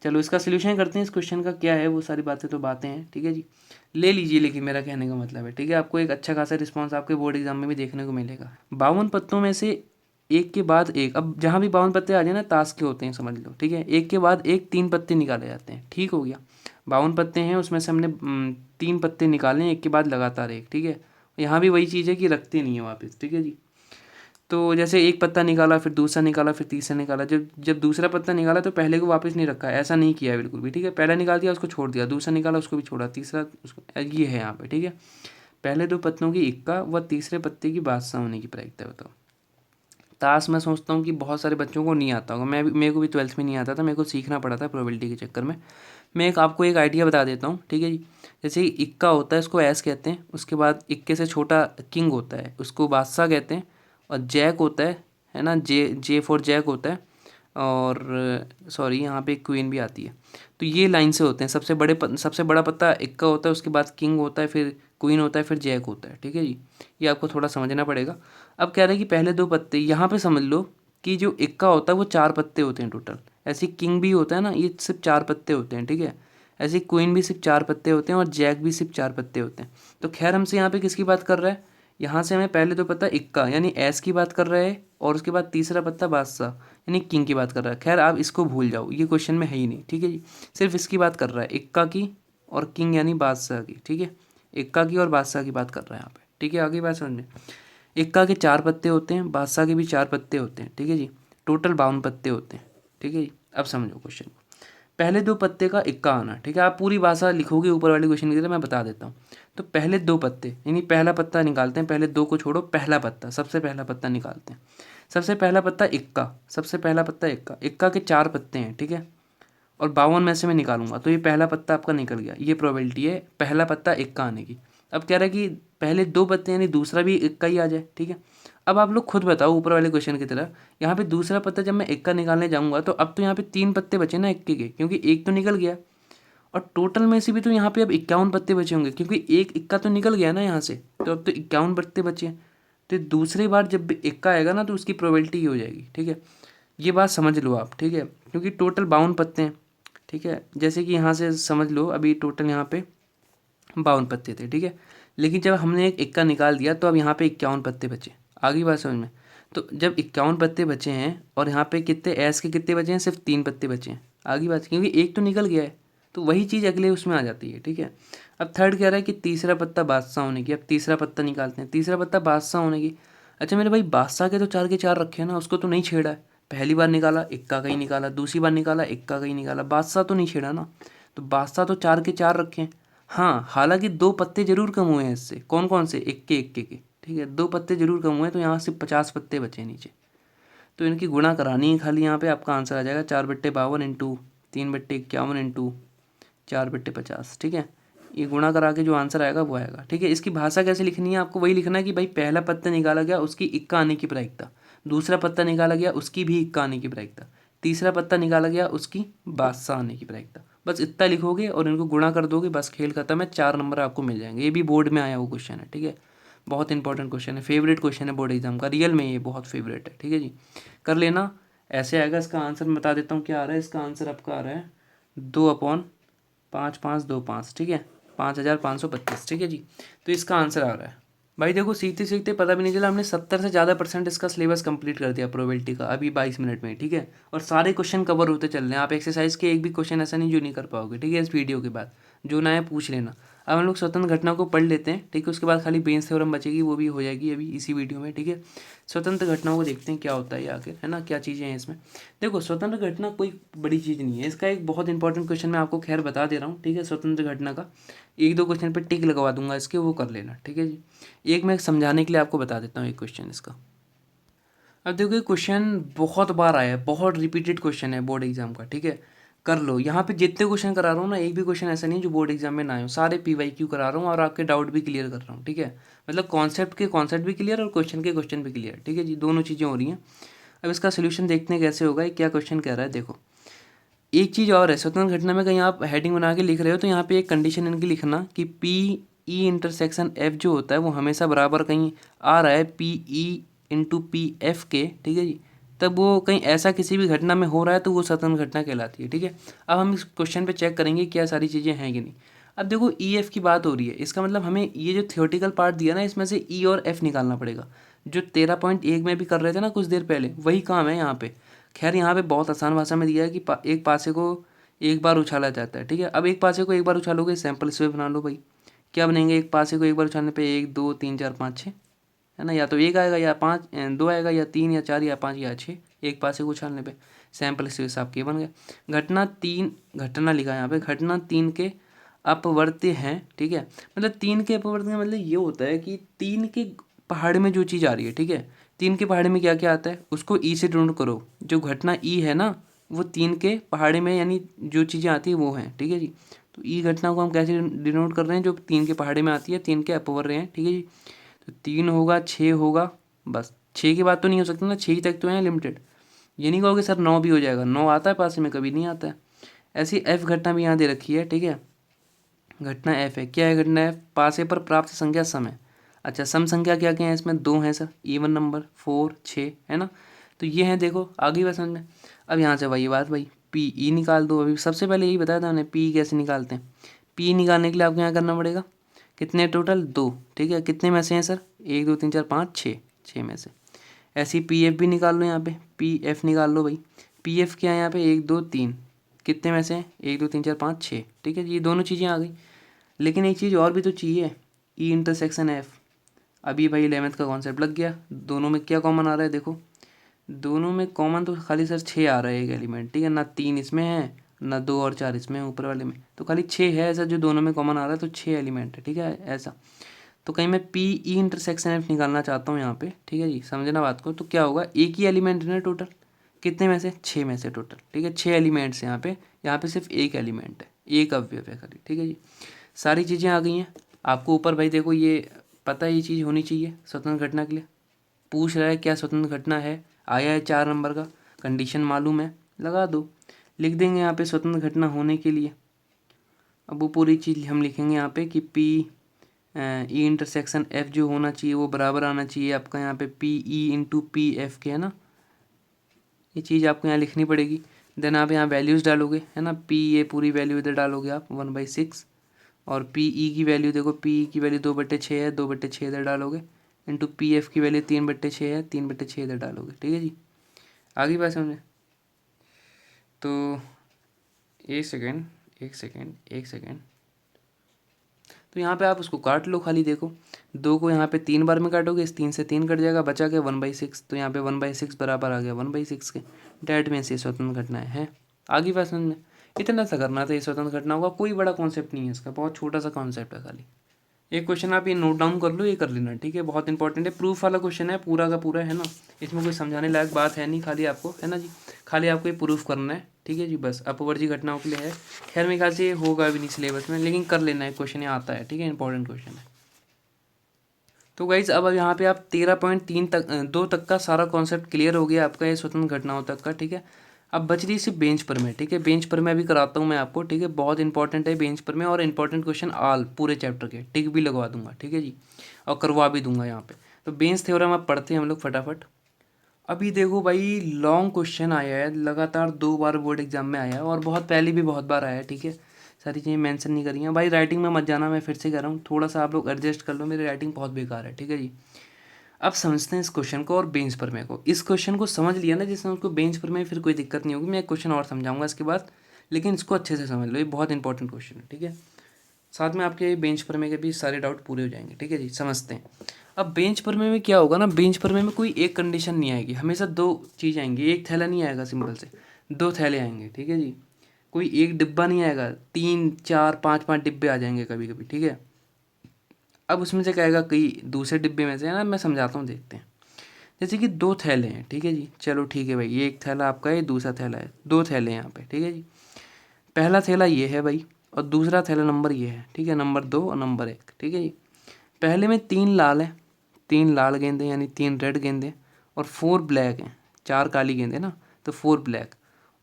चलो इसका सोल्यूशन करते हैं, इस क्वेश्चन का क्या है, वो सारी बातें तो बातें हैं, ठीक है जी, ले लीजिए। लेकिन मेरा कहने का मतलब है, ठीक है, आपको एक अच्छा खासा रिस्पॉन्स आपके बोर्ड एग्जाम में भी देखने को मिलेगा। 52 पत्तों में से एक के बाद एक, अब जहाँ भी 52 पत्ते आ जाए ना ताश के होते हैं समझ लो, ठीक है, एक के बाद एक 3 पत्ते निकाले जाते हैं, ठीक हो गया। 52 पत्ते हैं, उसमें से हमने 3 पत्ते निकाले एक के बाद लगातार एक, ठीक है। यहाँ भी वही चीज़ है कि रखते नहीं है वापस, ठीक है जी। तो जैसे एक पत्ता निकाला, फिर दूसरा निकाला, फिर तीसरा निकाला, जब जब दूसरा पत्ता निकाला तो पहले को वापस नहीं रखा, ऐसा नहीं किया है बिल्कुल भी, ठीक है। पहला निकाल दिया उसको छोड़ दिया, दूसरा निकाला उसको भी छोड़ा, तीसरा उसको, ये है यहाँ पे, ठीक है। पहले 2 पत्तों की इक्का व तीसरे पत्ते की बादशाह होने की प्रायिकता बताओ। ताश मैं सोचता हूँ कि बहुत सारे बच्चों को नहीं आता होगा, मेरे को भी 12th में नहीं आता था, मेरे को सीखना पड़ा था प्रोबेबिलिटी के चक्कर में। मैं आपको एक आइडिया बता देता हूँ, ठीक है जी। जैसे इक्का होता है उसको ऐस कहते हैं, उसके बाद इक्के से छोटा किंग होता है उसको बादशाह कहते हैं, और जैक होता है ना, जे फॉर जैक होता है, और सॉरी यहाँ पे क्वीन भी आती है। तो ये लाइन से होते हैं, सबसे बड़ा पत्ता इक्का होता है, उसके बाद किंग होता है, फिर क्वीन होता है, फिर जैक होता है, ठीक है जी। ये आपको थोड़ा समझना पड़ेगा। अब कह रहे हैं कि पहले 2 पत्ते यहाँ पे समझ लो कि जो इक्का होता है वो 4 पत्ते होते हैं टोटल। ऐसे किंग भी होता है ना, ये सिर्फ 4 पत्ते होते हैं, ठीक है। ऐसे क्वीन भी सिर्फ 4 पत्ते होते हैं, और जैक भी सिर्फ 4 पत्ते होते हैं। तो खैर हमसे यहाँ पे किसकी बात कर रहा है, यहाँ से हमें पहले 2 पत्ता इक्का यानी एस की बात कर रहा है, और उसके बाद तीसरा पत्ता बादशाह यानी किंग की बात कर रहा है। खैर आप इसको भूल जाओ, ये क्वेश्चन में है ही नहीं, ठीक है जी। सिर्फ इसकी बात कर रहा है, इक्का की और किंग यानी बादशाह की, ठीक है। इक्का की और बादशाह की बात कर रहा है यहाँ पे, ठीक है। आगे बात समझ, इक्का के 4 पत्ते होते हैं, बादशाह के भी 4 पत्ते होते हैं, ठीक है जी। टोटल 52 पत्ते होते हैं, ठीक है जी। अब समझो क्वेश्चन, पहले 2 पत्ते का इक्का आना, ठीक है। आप पूरी भाषा लिखोगे ऊपर वाले क्वेश्चन की तरह, मैं बता देता हूँ। तो पहले 2 पत्ते यानी पहला पत्ता निकालते हैं, पहले 2 को छोड़ो, पहला पत्ता, सबसे पहला पत्ता निकालते हैं। सबसे पहला पत्ता इक्का, सबसे पहला पत्ता इक्का, इक्का के 4 पत्ते हैं, ठीक है, और 52 में से मैं निकालूंगा, तो ये पहला पत्ता आपका निकल गया, ये प्रोबेबिलिटी है पहला पत्ता इक्का आने की। अब कह रहा है कि पहले 2 पत्ते यानी दूसरा भी इक्का ही आ जाए, ठीक है। अब आप लोग खुद बताओ ऊपर वाले क्वेश्चन की तरह, यहाँ पे दूसरा पत्ता जब मैं इक्का निकालने जाऊंगा तो अब तो यहाँ पे 3 पत्ते बचे ना इक्के के, क्योंकि एक तो निकल गया, और टोटल में से भी तो यहाँ पे अब 51 पत्ते बचे होंगे, क्योंकि एक इक्का तो निकल गया ना यहाँ से, तो अब तो 51 पत्ते बचे हैं। तो दूसरी बार जब भी इक्का आएगा ना तो उसकी प्रोबेबिलिटी ही हो जाएगी, ठीक है। ये बात समझ लो आप, ठीक है, क्योंकि टोटल 52 पत्ते हैं, ठीक है। जैसे कि यहाँ से समझ लो अभी टोटल यहाँ पे 52 पत्ते थे, ठीक है, लेकिन जब हमने एक इक्का निकाल दिया तो अब यहाँ पे 51 पत्ते बचे। आगे बात समझ में, तो जब 51 पत्ते बचे हैं और यहाँ पे कितने एस के कितने बचे हैं, सिर्फ 3 पत्ते बचे हैं। आगे बात, क्योंकि एक तो निकल गया है, तो वही चीज़ अगले उसमें आ जाती है, ठीक है। अब थर्ड कह रहा है कि तीसरा पत्ता बादशाह होने की, अब तीसरा पत्ता निकालते हैं, तीसरा पत्ता बादशाह होने की। अच्छा मेरे भाई बादशाह के तो 4 के 4 रखे हैं ना, उसको तो नहीं छेड़ा है। पहली बार निकाला इक्का का ही निकाला, दूसरी बार निकाला इक्का का ही निकाला, बादशाह तो नहीं छेड़ा ना, तो बादशाह तो 4 के 4 रखे हैं। हाँ हालांकि 2 पत्ते जरूर कम हुए हैं इससे, कौन कौन से, इक्के इक्के के, ठीक है, 2 पत्ते जरूर कम हुए हैं, तो यहाँ से 50 पत्ते बचे नीचे। तो इनकी गुणा करानी है खाली, यहाँ पे आपका आंसर आ जाएगा 4/52 इंटू 3/51 इंटू 4/50। ठीक है, ये गुणा करा के जो आंसर आएगा वो आएगा। ठीक है, इसकी भाषा कैसे लिखनी है, आपको वही लिखना है कि भाई पहला पत्ता निकाला गया उसकी इक्का आने की प्रायिकता, दूसरा पत्ता निकाला गया उसकी भी इक्का आने की प्रायिकता, तीसरा पत्ता निकाला गया उसकी बादशाह आने की प्रायिकता। बस इतना लिखोगे और इनको गुणा कर दोगे, बस खेल खत्म है, 4 नंबर आपको मिल जाएंगे। ये भी बोर्ड में आया हुआ क्वेश्चन है। ठीक है, बहुत इंपॉर्टेंट क्वेश्चन है, फेवरेट क्वेश्चन है बोर्ड एग्जाम का, रियल में ये बहुत फेवरेट है। ठीक है जी, कर लेना। ऐसे आएगा इसका आंसर, मैं बता देता हूँ क्या आ रहा है। इसका आंसर आपका आ रहा है 2/5525। ठीक है, 5525। ठीक है जी, तो इसका आंसर आ रहा है। भाई देखो, सीखते सीखते पता भी नहीं चला, हमने 70 से ज़्यादा % इसका सिलेबस कंप्लीट कर दिया प्रोबेबिलिटी का अभी 22 मिनट में। ठीक है, और सारे क्वेश्चन कवर होते चल रहे हैं। आप एक्सरसाइज के एक भी क्वेश्चन ऐसा नहीं जो नहीं कर पाओगे। ठीक है, इस वीडियो के बाद जो ना है पूछ लेना। अब हम लोग स्वतंत्र घटना को पढ़ लेते हैं। ठीक है, उसके बाद खाली बेंस थ्योरम बचेगी, वो भी हो जाएगी अभी इसी वीडियो में। ठीक है, स्वतंत्र घटनाओं को देखते हैं क्या होता है आखिर, है ना, क्या चीज़ें हैं इसमें। देखो, स्वतंत्र घटना कोई बड़ी चीज़ नहीं है। इसका एक बहुत इंपॉर्टेंट क्वेश्चन मैं आपको खैर बता दे रहा हूँ। ठीक है, स्वतंत्र घटना का 1-2 क्वेश्चन पे टिक लगवा दूंगा इसके, वो कर लेना। ठीक है जी, एक मैं समझाने के लिए आपको बता देता हूँ एक क्वेश्चन इसका। अब देखो, ये क्वेश्चन बहुत बार आया है, बहुत रिपीटेड क्वेश्चन है बोर्ड एग्जाम का। ठीक है, कर लो। यहाँ पे जितने क्वेश्चन करा रहा हूँ ना, एक भी क्वेश्चन ऐसा नहीं है जो बोर्ड एग्जाम में ना आए हो। सारे PYQ करा रहा हूँ और आपके डाउट भी क्लियर कर रहा हूँ। ठीक है, मतलब कॉन्सेप्ट भी क्लियर और क्वेश्चन के क्वेश्चन भी क्लियर। ठीक है जी, दोनों चीज़ें हो रही हैं। अब इसका सोल्यूशन देखते हैं कैसे होगा, क्या क्वेश्चन कह रहा है। देखो, एक चीज़ और है, स्वतंत्र घटना में कहीं आप हेडिंग बना के लिख रहे हो तो यहाँ पे एक कंडीशन इनकी लिखना कि PE/F जो होता है वो हमेशा बराबर कहीं आ रहा है PE/PF के। ठीक है जी, तब वो कहीं ऐसा किसी भी घटना में हो रहा है तो वो स्वतंत्र घटना कहलाती है। ठीक है, अब हम इस क्वेश्चन पे चेक करेंगे क्या सारी चीज़ें हैं कि नहीं। अब देखो, EF की बात हो रही है, इसका मतलब हमें ये जो थियोरेटिकल पार्ट दिया ना, इसमें से E और F निकालना पड़ेगा। जो 13.1 में भी कर रहे थे ना कुछ देर पहले, वही काम है यहाँ पे। खैर, यहाँ पे बहुत आसान भाषा में दिया है कि एक पासे को एक बार उछाला जाता है। ठीक है, अब एक पासे को एक बार उछालोगे, सैंपल स्वेप बना लो भाई। क्या बनेंगे, एक पासे को एक बार उछालने पे 1 2 3 4 5 6, है ना, या तो 1 आएगा या 5 2 आएगा या 3 या 4 या 5 या 6, एक पासे को उछालने पे सैंपल स्वेप आपके बन गए। घटना लिखा है यहाँ पे, घटना 3 के अपवर्त्य हैं। ठीक है, मतलब 3 के अपवर्त्य का मतलब ये होता है कि 3 के पहाड़ में जो चीज़ आ रही है। ठीक है, 3 के पहाड़े में क्या क्या आता है उसको ई से डिनोट करो। जो घटना ई है ना, वो 3 के पहाड़े में यानी जो चीज़ें आती है वो हैं। ठीक है जी, तो ई घटना को हम कैसे डिनोट कर रहे हैं, जो 3 के पहाड़े में आती है, 3 के अपवर्य हैं। ठीक है जी, तो 3 होगा, 6 होगा, बस 6 की बात तो नहीं हो सकती ना, 6 तक तो है लिमिटेड। ये नहीं कहोगे सर 9 भी हो जाएगा, 9 आता है पास में, कभी नहीं आता है। ऐसी F घटना भी यहाँ दे रखी है। ठीक है, घटना F है, क्या है घटना F, पासे पर प्राप्त संख्या सम है। अच्छा, सम संख्या क्या क्या है इसमें, 2 हैं सर, इवन नंबर 4 6, है ना, तो ये है। देखो आगे बात समझ में। अब यहाँ से वही बात भाई, PE निकाल दो। अभी सबसे पहले यही बताया था मैंने, PE कैसे निकालते हैं। PE निकालने के लिए आपको यहाँ करना पड़ेगा कितने, टोटल 2। ठीक है, कितने में से हैं सर, 1 2 3 4 5 6, 6 में से। ऐसे ही PF भी निकाल लो, यहाँ पे PF निकाल लो भाई। PF क्या है यहाँ पे, 1 2 3, कितने में से हैं, 1 2 3 4 5 6। ठीक है जी, ये दोनों चीज़ें आ गई। लेकिन एक चीज़ और भी तो चाहिए, E/F। अभी भाई 11th का कॉन्सेप्ट लग गया। दोनों में क्या कॉमन आ रहा है, देखो दोनों में कॉमन तो खाली सर 6 आ रहा है एक एलिमेंट। ठीक है, ना 3 इसमें है, ना 2 और 4 इसमें है, ऊपर वाले में तो खाली 6 है ऐसा जो दोनों में कॉमन आ रहा है, तो 6 एलिमेंट है। ठीक है, ऐसा तो कहीं मैं PE/F निकालना चाहता हूँ यहाँ पे। ठीक है जी, समझना बात को, तो क्या होगा, एक ही एलिमेंट है ना टोटल, कितने में से, 6 में से टोटल। ठीक है, 6 एलिमेंट्स यहाँ पे सिर्फ एक एलिमेंट है, एक अवयव है खाली। ठीक है जी, सारी चीज़ें आ गई हैं आपको ऊपर। भाई देखो, ये पता है ये चीज़ होनी चाहिए स्वतंत्र घटना के लिए। पूछ रहा है क्या स्वतंत्र घटना है, आया है 4 नंबर का, कंडीशन मालूम है, लगा दो, लिख देंगे यहाँ पे स्वतंत्र घटना होने के लिए। अब वो पूरी चीज़ हम लिखेंगे यहाँ पे कि PE/F जो होना चाहिए वो बराबर आना चाहिए आपका यहाँ पे PE/PF के, है ना, ये चीज़ आपको यहाँ लिखनी पड़ेगी। देन आप यहाँ वैल्यूज़ डालोगे, है ना, ये पूरी वैल्यू इधर डालोगे आप 1/6, और PE की वैल्यू देखो, PE की वैल्यू 2/6 है, 2/6 इधर डालोगे, इंटू PF की वैल्यू 3/6 है, 3/6 इधर डालोगे। ठीक है जी, आगे बात समझे। तो एक सेकेंड, तो यहाँ पे आप उसको काट लो खाली। देखो 2 को यहाँ पे 3 बार में काटोगे, इस 3 से 3 कट जाएगा, बचा के 1/6, तो यहाँ पे 1/6 बराबर आ गया 1/6 के। डैट मीन्स ये स्वतंत्र घटनाएं हैं। आगे बात समझ में, इतना सा करना था। ये स्वतंत्र घटनाओं का कोई बड़ा कॉन्सेप्ट नहीं है इसका, बहुत छोटा सा कॉन्सेप्ट है खाली। एक क्वेश्चन आप ये नोट डाउन कर लो, ये कर लेना, ठीक है, बहुत इंपॉर्टेंट है, प्रूफ वाला क्वेश्चन है पूरा का पूरा, है ना, इसमें कोई समझाने लायक बात है नहीं, खाली आपको, है ना जी, खाली आपको ये प्रूफ करना है, ठीक है जी, बस अपवर्जी घटनाओं के लिए है। खैर मेरे ख्याल से ये होगा भी नहीं सिलेबस में, लेकिन कर लेना है, क्वेश्चन ये आता है, ठीक है, इंपॉर्टेंट क्वेश्चन है। तो गाइज अब यहाँ पे आप 13.3 तक 2 तक का सारा कॉन्सेप्ट क्लियर हो गया आपका, ये स्वतंत्र घटनाओं तक का, ठीक है। अब बच रही सिर्फ बेंच पर में, ठीक है, बेंच पर में अभी कराता हूँ मैं आपको, ठीक है, बहुत इंपॉर्टेंट है बेंच पर में, और इंपॉर्टेंट क्वेश्चन आल पूरे चैप्टर के, टिक भी लगवा दूंगा, ठीक है जी, और करवा भी दूंगा यहाँ पे। तो बेंच थ्योरम आप पढ़ते हैं हम लोग फटाफट। अभी देखो भाई, लॉन्ग क्वेश्चन आया है, लगातार 2 बार बोर्ड एग्जाम में आया है, और बहुत पहले भी बहुत बार आया है, ठीक है, सारी चीज़ें मेंशन नहीं करी हैं भाई, राइटिंग में मत जाना, मैं फिर से कह रहा हूँ, थोड़ा सा आप लोग एडजस्ट कर लो, मेरी राइटिंग बहुत बेकार है, ठीक है जी। अब समझते हैं इस क्वेश्चन को और बेंच पर में को, इस क्वेश्चन को समझ लिया ना जिसने, उसको बेंच पर में फिर कोई दिक्कत नहीं होगी, मैं एक क्वेश्चन और समझाऊंगा इसके बाद, लेकिन इसको अच्छे से समझ लो, ये बहुत इंपॉर्टेंट क्वेश्चन है, ठीक है, साथ में आपके बेंच पर में के भी सारे डाउट पूरे हो जाएंगे, ठीक है जी, समझते हैं। अब बेंच पर में क्या होगा ना, बेंच पर में कोई एक कंडीशन नहीं आएगी, हमेशा 2 चीज़ आएंगी, एक थैला नहीं आएगा सिंपल से, 2 थैले आएंगे, ठीक है जी, कोई एक डिब्बा नहीं आएगा, 3 4 5 5 डिब्बे आ जाएंगे कभी कभी, ठीक है। अब उसमें से क्या आएगा, कई दूसरे डिब्बे में से, है ना, मैं समझाता हूँ, देखते हैं। जैसे कि 2 थैले हैं, ठीक है जी, चलो ठीक है भाई, ये एक थैला आपका है, दूसरा थैला है, 2 थैले हैं यहाँ पे, ठीक है जी। पहला थैला ये है भाई, और दूसरा थैला नंबर ये है, ठीक है, नंबर 2 और नंबर 1, ठीक है जी। पहले में 3 लाल है, 3 लाल गेंदे यानी 3 रेड गेंदे, और 4 ब्लैक हैं, 4 काली गेंदे ना, तो 4 ब्लैक।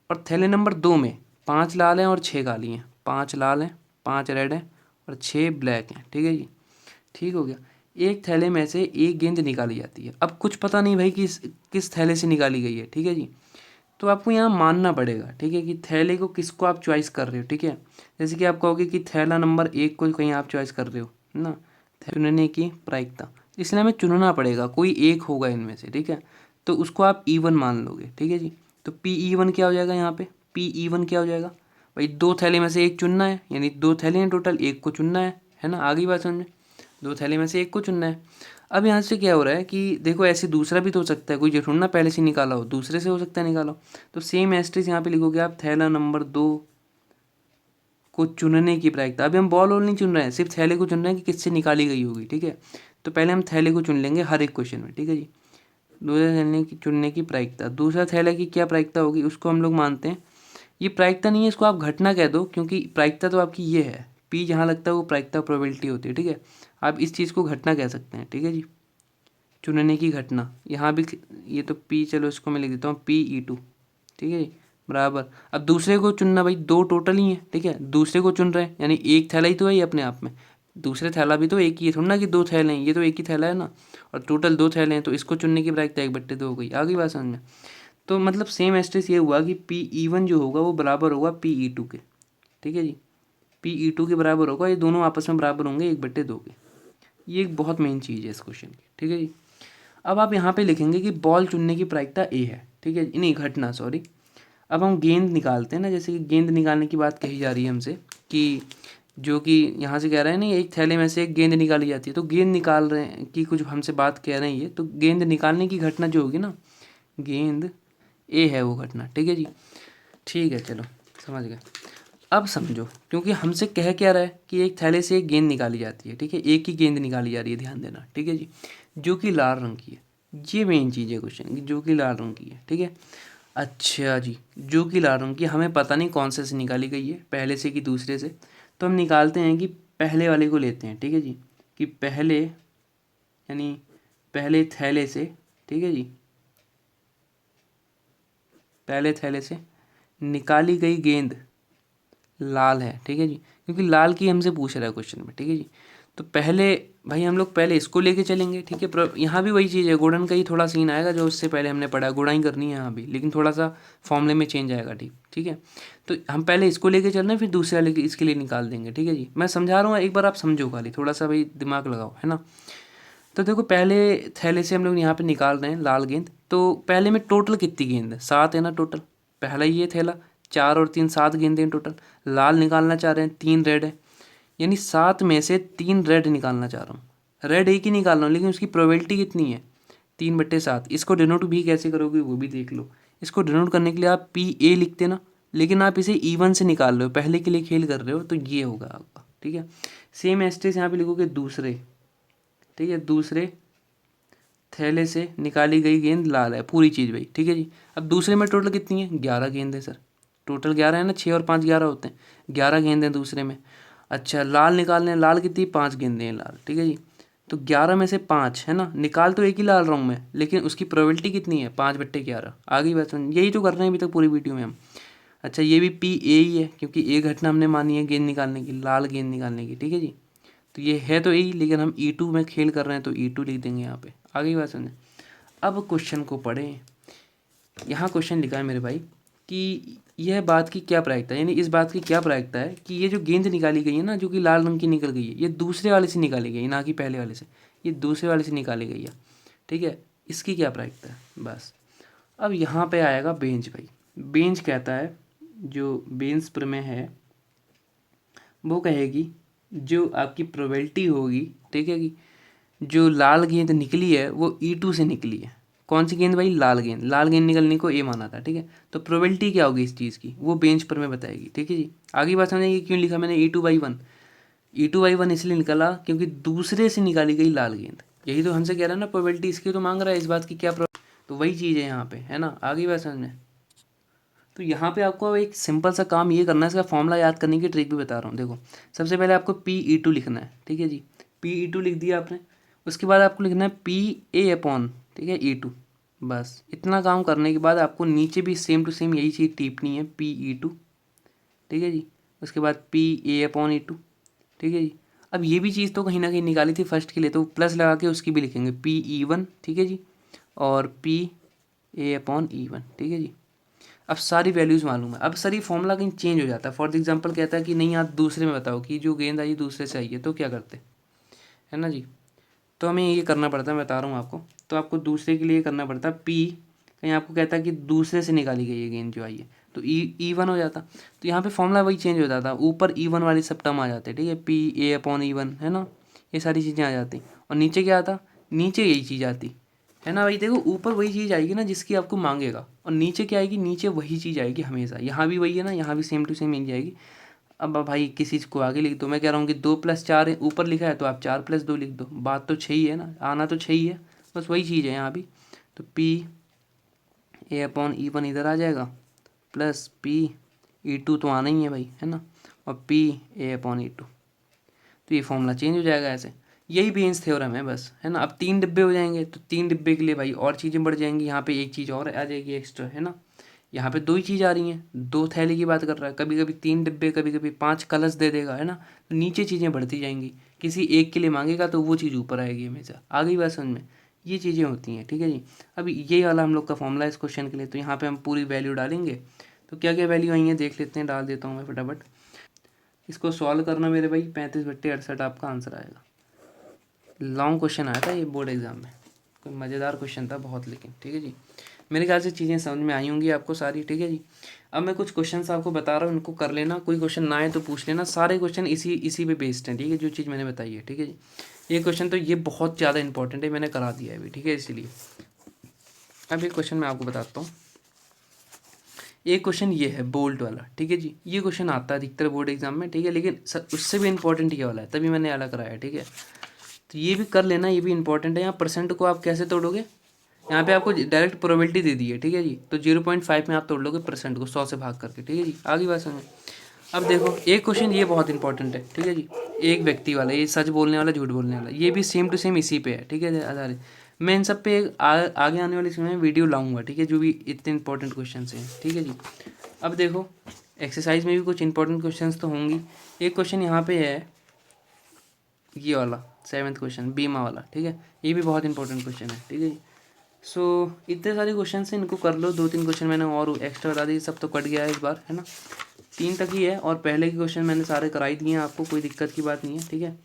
और थैले नंबर 2 में 5 लाल हैं और 6 काली हैं, 5 लाल हैं, 5 रेड हैं और 6 ब्लैक हैं, ठीक है जी, ठीक हो गया। एक थैले में से एक गेंद निकाली जाती है, अब कुछ पता नहीं भाई किस थैले से निकाली गई है, ठीक है जी, तो आपको यहाँ मानना पड़ेगा, ठीक है, कि थैले को किसको आप चॉइस कर रहे हो, ठीक है। जैसे कि आप कहोगे कि थैला नंबर 1 को कहीं आप चॉइस कर रहे हो, है ना, चुनने की प्रायिकता, इसलिए हमें चुनना पड़ेगा, कोई एक होगा इनमें से, ठीक है, तो उसको आप E1 मान लोगे, ठीक है जी। तो PE1 क्या हो जाएगा यहाँ पे, PE1 क्या हो जाएगा भाई, 2 थैले में से एक चुनना है, यानी 2 थैले हैं टोटल, एक को चुनना है ना, आगे बात समझ में, 2 थैले में से एक को चुनना है। अब यहाँ से क्या हो रहा है कि देखो, ऐसे दूसरा भी तो हो सकता है, कोई जरूर ना पहले से निकाला हो, दूसरे से हो सकता है निकाला हो, तो सेम एस्ट्रिस यहाँ पे लिखोगे आप, थैला नंबर 2 को चुनने की प्रायिकता। अभी हम बॉल वॉल नहीं चुन रहे हैं, सिर्फ थैले को चुन रहे हैं कि किससे निकाली गई होगी, ठीक है। तो पहले हम थैले को चुन लेंगे हर एक क्वेश्चन में, ठीक है जी। दूसरे थैले की चुनने की प्रायिकता, दूसरा थैले की क्या प्रायिकता होगी, उसको हम लोग मानते हैं, ये प्रायिकता नहीं है, इसको आप घटना कह दो, क्योंकि प्रायिकता तो आपकी ये है, पी जहाँ लगता है वो प्रायिकता प्रोबेबिलिटी होती है, ठीक है। आप इस चीज़ को घटना कह सकते हैं, ठीक है जी, चुनने की घटना। यहाँ भी ये तो पी, चलो इसको मैं लिख देता हूँ PE2, ठीक है जी, बराबर। अब दूसरे को चुनना भाई, 2 टोटल ही है, ठीक है, दूसरे को चुन रहे हैं, यानी एक थैला ही तो है ये अपने आप में, दूसरे थैला भी तो एक ही है, थोड़ा ना कि 2 थैले हैं, ये तो एक ही थैला है ना, और टोटल 2 थैले हैं, तो इसको चुनने की प्रायिकता 1/2 हो गई, आ गई बात समझ में। तो मतलब सेम एस्ट्रिस ये हुआ कि PE1 जो होगा वो बराबर होगा PE2 के, ठीक है जी, PE2 के बराबर होगा, ये दोनों आपस में बराबर होंगे 1/2 के। ये एक बहुत मेन चीज़ है इस क्वेश्चन की, ठीक है जी। अब आप यहाँ पे लिखेंगे कि बॉल चुनने की प्रायिकता A है, ठीक है, नहीं घटना, सॉरी। अब हम गेंद निकालते हैं ना, जैसे कि गेंद निकालने की बात कही जा रही है हमसे, कि जो कि यहाँ से कह रहे हैं ना, एक थैले में से एक गेंद निकाली जाती है, तो गेंद निकाल रहे हैं कि कुछ हमसे बात कह रहे हैं ये, तो गेंद निकालने की घटना जो होगी ना, गेंद A है वो घटना, ठीक है जी, ठीक है, चलो समझ गए। अब समझो, क्योंकि हमसे कह क्या रहा है कि एक थैले से एक गेंद निकाली जाती है, ठीक है, एक ही गेंद निकाली जा रही है, ध्यान देना, ठीक है जी, जो कि लाल रंग की है, ये मेन चीज़ है क्वेश्चन की, जो कि लाल रंग की है, ठीक है। अच्छा जी, जो कि लाल रंग की, हमें पता नहीं कौन से निकाली गई है, पहले से कि दूसरे से, तो हम निकालते हैं कि पहले वाले को लेते हैं, ठीक है जी, कि पहले यानी पहले थैले से, ठीक है जी, पहले थैले से निकाली गई गेंद लाल है, ठीक है जी, क्योंकि लाल की हमसे पूछ रहा है क्वेश्चन में, ठीक है जी। तो पहले भाई हम लोग पहले इसको लेके चलेंगे, ठीक है, यहाँ भी वही चीज़ है, गुणन का ही थोड़ा सीन आएगा, जो उससे पहले हमने पढ़ा, गुणाई करनी है यहाँ भी, लेकिन थोड़ा सा फॉर्मूले में चेंज आएगा, ठीक, ठीक है। तो हम पहले इसको लेके चल रहे हैं, फिर दूसरा लेके इसके लिए निकाल देंगे, ठीक है जी, मैं समझा रहा हूँ, एक बार आप समझो, खाली थोड़ा सा भाई दिमाग लगाओ, है ना। तो देखो, पहले थैले से हम लोग यहाँ पे निकाल रहे हैं लाल गेंद, तो पहले में टोटल कितनी गेंद है, 7 है ना टोटल, पहला ये थैला, 4 और 3 7 गेंदें टोटल, लाल निकालना चाह रहे हैं, 3 रेड है, यानी 7 में से 3 रेड निकालना चाह रहा हूँ, रेड एक ही निकाल रहा हूँ, लेकिन उसकी प्रोबेबिलिटी कितनी है, 3/7। इसको डिनोट भी कैसे करोगे वो भी देख लो। इसको डिनोट करने के लिए आप PA लिखते ना, लेकिन आप इसे E1 से निकाल रहे हो, पहले के लिए खेल कर रहे हो, तो ये होगा आपका, ठीक है। सेम एस्टेरिस्क यहाँ पे लिखोगे दूसरे, ठीक है, दूसरे थैले से निकाली गई गेंद लाल है, पूरी चीज़ भाई, ठीक है जी। अब दूसरे में टोटल कितनी है, 11 गेंद है सर, टोटल 11 है ना, 6 और 5 11 होते हैं, 11 गेंद हैं दूसरे में। अच्छा लाल निकालने हैं, लाल कितनी, 5 गेंदें हैं लाल, ठीक है जी। तो 11 में से 5 है ना, निकाल तो एक ही लाल रहा हूँ मैं, लेकिन उसकी प्रोबेबिलिटी कितनी है, 5/11। आगे बात समझ, यही तो कर रहे हैं अभी तक पूरी वीडियो में हम। अच्छा ये भी पी ए ही है, क्योंकि एक घटना हमने मानी है गेंद निकालने की, लाल गेंद निकालने की, ठीक है जी। तो ये है तो यही, लेकिन हम E2 में खेल कर रहे हैं तो E2 लिख देंगे यहाँ पे। आगे बात समझें। अब क्वेश्चन को पढ़ें। यहाँ क्वेश्चन लिखा है मेरे भाई कि यह बात की क्या प्रायिकता है, यानी इस बात की क्या प्रायिकता है कि ये जो गेंद निकाली गई है ना, जो कि लाल रंग की निकल गई है, ये दूसरे वाले से निकाली गई, ना कि पहले वाले से, ये दूसरे वाले से निकाली गई है, ठीक है। इसकी क्या प्रायिकता है बस। अब यहाँ पे आएगा बेंच भाई। बेंच कहता है, जो बेंच प्रमेय है वो कहेगी जो आपकी प्रोबेबिलिटी होगी, ठीक है कि जो लाल गेंद निकली है वो E2 से निकली है। कौन सी गेंद भाई, लाल गेंद, लाल गेंद निकलने को ए माना था, ठीक है। तो प्रोबेबिलिटी क्या होगी इस चीज़ की, वो बेंच पर में बताएगी, ठीक है जी। आगे बात समझेंगे क्यों लिखा मैंने E2/1। E2/1 इसलिए निकला क्योंकि दूसरे से निकाली गई लाल गेंद, यही तो हमसे कह रहा है ना, प्रोबेबिलिटी इसकी तो मांग रहा है, इस बात की क्या तो वही चीज़ है यहाँ पे, है ना। आगे बात समझ में। तो यहाँ पे आपको एक सिंपल सा काम ये करना है, इसका फॉर्मूला याद करने की ट्रिक भी बता रहा हूँ। देखो सबसे पहले आपको PE2 लिखना है, ठीक है जी। PE2 लिख दिया आपने, उसके बाद आपको लिखना है PA/, ठीक है, E2। बस इतना काम करने के बाद आपको नीचे भी सेम टू सेम यही चीज़ टिप्पणी है, PE2, ठीक है जी। उसके बाद PA/E2, ठीक है जी। अब ये भी चीज़ तो कहीं ना कहीं निकाली थी फर्स्ट के लिए, तो प्लस लगा के उसकी भी लिखेंगे PE1, ठीक है जी, और PA/E1, ठीक है जी। अब सारी वैल्यूज़ मालूम है। अब सर ये फॉर्मूला कहीं चेंज हो जाता है। फॉर एग्जांपल कहता है कि नहीं आप दूसरे में बताओ कि जो गेंद आई दूसरे से आई है, तो क्या करते, है ना जी। तो हमें ये करना पड़ता है, मैं बता रहा हूँ आपको। तो आपको दूसरे के लिए करना पड़ता है P, कहीं आपको कहता है कि दूसरे से निकाली गई है गेंद जो आई है, तो E1 हो जाता। तो यहाँ पे फॉर्मूला वही चेंज हो जाता, ऊपर E1 वाली सब टर्म आ जाते, ठीक है, PA/E1, है ना, ये सारी चीज़ें आ जाती। और नीचे क्या आता, नीचे यही चीज़ आती, है ना भाई। देखो ऊपर वही चीज़ आएगी ना जिसकी आपको मांगेगा, और नीचे क्या आएगी, नीचे वही चीज़ आएगी हमेशा। यहाँ भी वही है ना, यहाँ भी सेम टू सेम मिल जाएगी। अब भाई किसी चीज़ को आगे लिख दो, मैं कह रहा हूँ कि 2+4 है, ऊपर लिखा है तो आप 4+2 लिख दो, बात तो 6 ही है ना, आना तो 6 ही है, बस वही चीज़ है यहाँ भी। तो PA/E1 इधर आ जाएगा, प्लस PE2 तो आना ही है भाई, है ना, और PA/E2। तो ये फॉर्मूला चेंज हो जाएगा ऐसे। यही बेंच थ्योरम है बस, है ना। अब 3 डिब्बे हो जाएंगे, तो 3 डिब्बे के लिए भाई और चीज़ें बढ़ जाएंगी, यहाँ पे एक चीज़ और आ जाएगी एक्स्ट्रा, है ना। यहाँ पे 2 ही चीज़ आ रही हैं, 2 थैले की बात कर रहा है, कभी कभी 3 डिब्बे, कभी कभी 5 कलश दे देगा, है ना। तो नीचे चीज़ें बढ़ती जाएंगी, किसी एक के लिए मांगेगा तो वो चीज़ ऊपर आएगी हमेशा। आ गई बात समझ में, ये चीज़ें होती हैं, ठीक है जी। अब ये वाला हम लोग का फॉर्मूला है इस क्वेश्चन के लिए। तो यहाँ पे हम पूरी वैल्यू डालेंगे, तो क्या क्या वैल्यू आई हैं देख लेते हैं, डाल देता हूँ मैं फटाफट। इसको सॉल्व करना मेरे भाई, 35/68 आपका आंसर आएगा। लॉन्ग क्वेश्चन आया था ये बोर्ड एग्जाम में, कोई मज़ेदार क्वेश्चन था बहुत, लेकिन ठीक है जी। मेरे ख्याल से चीज़ें समझ में आई होंगी आपको सारी, ठीक है जी। अब मैं कुछ क्वेश्चंस आपको बता रहा हूँ, इनको कर लेना, कोई क्वेश्चन ना आए तो पूछ लेना। सारे क्वेश्चन इसी पे बेस्ड हैं, ठीक है, जो चीज़ मैंने बताई है, ठीक है जी। ये क्वेश्चन तो ये बहुत ज़्यादा इंपॉर्टेंट है, मैंने करा दिया है अभी, ठीक है, इसीलिए। अब ये क्वेश्चन मैं आपको बताता हूँ। एक क्वेश्चन ये है बोल्ट वाला, ठीक है जी। ये क्वेश्चन आता है अधिकतर बोर्ड एग्जाम में, ठीक है, लेकिन उससे भी इंपॉर्टेंट ये वाला है, तभी मैंने अलग कराया, ठीक है। तो ये भी कर लेना, ये भी इंपॉर्टेंट है। यहाँ परसेंट को आप कैसे तोड़ोगे, यहाँ पे आपको डायरेक्ट प्रोबेबिलिटी दे दी है, ठीक है जी। तो 0.5 में आप तोड़ लोगे परसेंट को 100 से भाग करके, ठीक है जी। आगे बात समझ। अब देखो एक क्वेश्चन ये बहुत इंपॉर्टेंट है, ठीक है जी। एक व्यक्ति वाला, ये सच बोलने वाला झूठ बोलने वाला, ये भी सेम टू सेम इसी पे है, ठीक है आधारित। मैं इन सब पे आगे आने वाली समय में वीडियो लाऊंगा, ठीक है, जो भी इतने इंपॉर्टेंट क्वेश्चन हैं, ठीक है जी। अब देखो एक्सरसाइज में भी कुछ इंपॉर्टेंट क्वेश्चन तो होंगी। एक क्वेश्चन यहाँ पे है ये वाला 7th क्वेश्चन बीमा वाला, ठीक है, ये भी बहुत इंपॉर्टेंट क्वेश्चन है, ठीक है जी। सो इतने सारे क्वेश्चन हैं, इनको कर लो। 2-3 क्वेश्चन मैंने और एक्स्ट्रा बता दिए, सब तो कट गया है इस बार, है ना। 3 तक ही है, और पहले के क्वेश्चन मैंने सारे कराई दिए हैं आपको, कोई दिक्कत की बात नहीं है, ठीक है।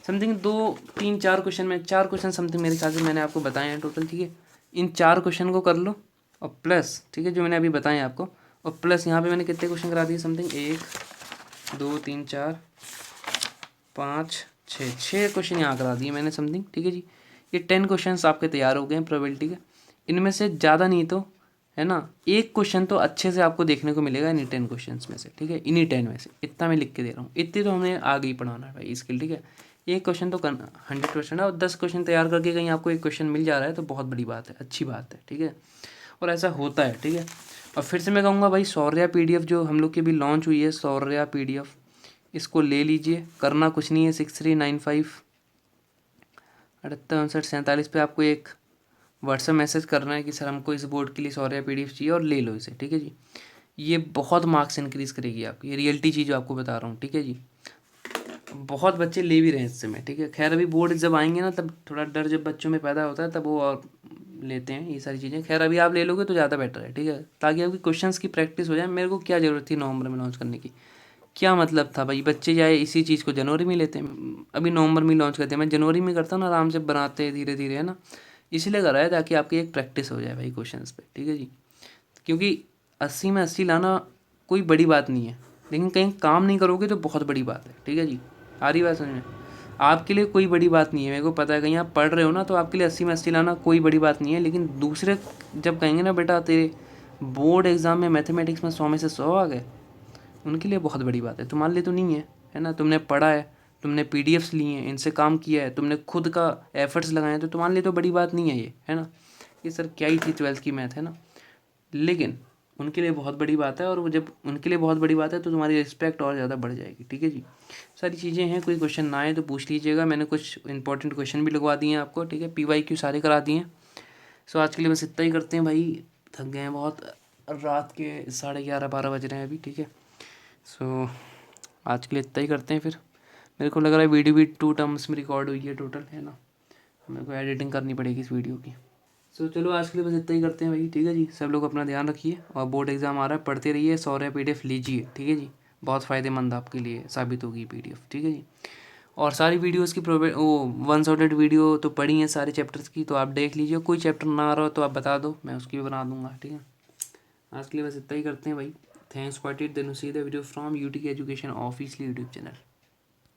समथिंग 2-3-4 क्वेश्चन में 4 क्वेश्चन समथिंग मेरे ख्याल से मैंने आपको बताए हैं टोटल, ठीक है। इन 4 क्वेश्चन को कर लो, और प्लस, ठीक है, जो मैंने अभी बताए हैं आपको, और प्लस यहाँ पे मैंने कितने क्वेश्चन करा दिए, समथिंग 1 2 3 4 5 6 क्वेश्चन यहाँ करा दिए मैंने समथिंग, ठीक है जी। ये 10 क्वेश्चन आपके तैयार हो गए हैं प्रोबेबिलिटी के। इनमें से ज़्यादा नहीं तो है ना। एक क्वेश्चन तो अच्छे से आपको देखने को मिलेगा इन्हीं 10 क्वेश्चंस में से, ठीक है, इन्हीं 10 में से। इतना मैं लिख के दे रहा हूँ, इतनी तो हमें आगे ही पढ़ाना है भाई स्किल, ठीक है। एक क्वेश्चन तो 100% है, और 10 क्वेश्चन तैयार करके कहीं आपको एक क्वेश्चन मिल जा रहा है तो बहुत बड़ी बात है, अच्छी बात है, ठीक है। और ऐसा होता है, ठीक है। और फिर से मैं कहूँगा भाई, शौर्या PDF जो हम लोग की अभी लॉन्च हुई है, शौर्या PDF, इसको ले लीजिए। करना कुछ नहीं है, 6395 68 59 47 पे आपको एक व्हाट्सएप मैसेज करना है कि सर हमको इस बोर्ड के लिए शौर्या PDF चाहिए, और ले लो इसे, ठीक है जी। ये बहुत मार्क्स इंक्रीज़ करेगी आपकी, ये रियलिटी चीज़ आपको बता रहा हूँ, ठीक है जी। बहुत बच्चे ले भी रहे हैं इस समय, ठीक है। खैर अभी बोर्ड जब आएंगे ना, तब थोड़ा डर जब बच्चों में पैदा होता है तब वो और लेते हैं ये सारी चीज़ें। खैर अभी आप ले लोगे तो ज़्यादा बेटर है, ठीक है, ताकि आपकी क्वेश्चंस की प्रैक्टिस हो जाए। मेरे को क्या ज़रूरत थी नवंबर में लॉन्च करने की, क्या मतलब था भाई, बच्चे जाए इसी चीज़ को जनवरी में लेते हैं, अभी नवंबर में लॉन्च करते हैं। मैं जनवरी में करता ना, आराम से बनाते हैं धीरे धीरे, है ना। इसलिए करा है ताकि आपकी एक प्रैक्टिस हो जाए भाई क्वेश्चंस पे, ठीक है जी। क्योंकि 80 में 80 लाना कोई बड़ी बात नहीं है, लेकिन कहीं काम नहीं करोगे तो बहुत बड़ी बात है, ठीक है जी। आ रही बात समझ में। आपके लिए कोई बड़ी बात नहीं है, मेरे को पता है, कहीं आप पढ़ रहे हो ना तो आपके लिए 80 में 80 लाना कोई बड़ी बात नहीं है। लेकिन दूसरे जब कहेंगे ना बेटा तेरे बोर्ड एग्ज़ाम में मैथमेटिक्स में 100 में से 100 आ गए, उनके लिए बहुत बड़ी बात है, तुम्हारे लिए तो नहीं है ना। तुमने पढ़ा है, तुमने PDFs ली हैं, इनसे काम किया है, तुमने खुद का एफर्ट्स लगाए हैं, तो तुम्हारे लिए तो बड़ी बात नहीं है ये, है ना। ये सर क्या ही थी 12th की मैथ, है ना। लेकिन उनके लिए बहुत बड़ी बात है, और वो जब उनके लिए बहुत बड़ी बात है तो तुम्हारी रिस्पेक्ट और ज़्यादा बढ़ जाएगी, ठीक है जी। सारी चीज़ें हैं, कोई क्वेश्चन ना आए तो पूछ लीजिएगा। मैंने कुछ इंपॉर्टेंट क्वेश्चन भी लगवा दिए हैं आपको, ठीक है, PYQ सारे करा दिए हैं। सो आज के लिए बस इतना ही करते हैं भाई, थक गए हैं बहुत, रात के 11:30 12 बज रहे हैं अभी, ठीक है। सो आज के लिए इतना ही करते हैं फिर। मेरे को लग रहा है वीडियो भी 2 टर्म्स में रिकॉर्ड हुई है टोटल, है ना। मेरे को एडिटिंग करनी पड़ेगी इस वीडियो की। सो चलो आज के लिए बस इतना ही करते हैं भाई, ठीक है जी। सब लोग अपना ध्यान रखिए, और बोर्ड एग्ज़ाम आ रहा है, पढ़ते रहिए, शौर्य PDF लीजिए, ठीक है जी। बहुत फ़ायदेमंद आपके लिए साबित होगी PDF, ठीक है जी। और सारी वीडियोस की वो 1 शॉटेड वीडियो तो पढ़ी है सारे चैप्टर्स की, तो आप देख लीजिए। कोई चैप्टर ना आ रहा हो तो आप बता दो, मैं उसकी भी बना दूंगा, ठीक है। आज के लिए बस इतना ही करते हैं भाई। Thanks for it, then see the video from UTK education official YouTube channel.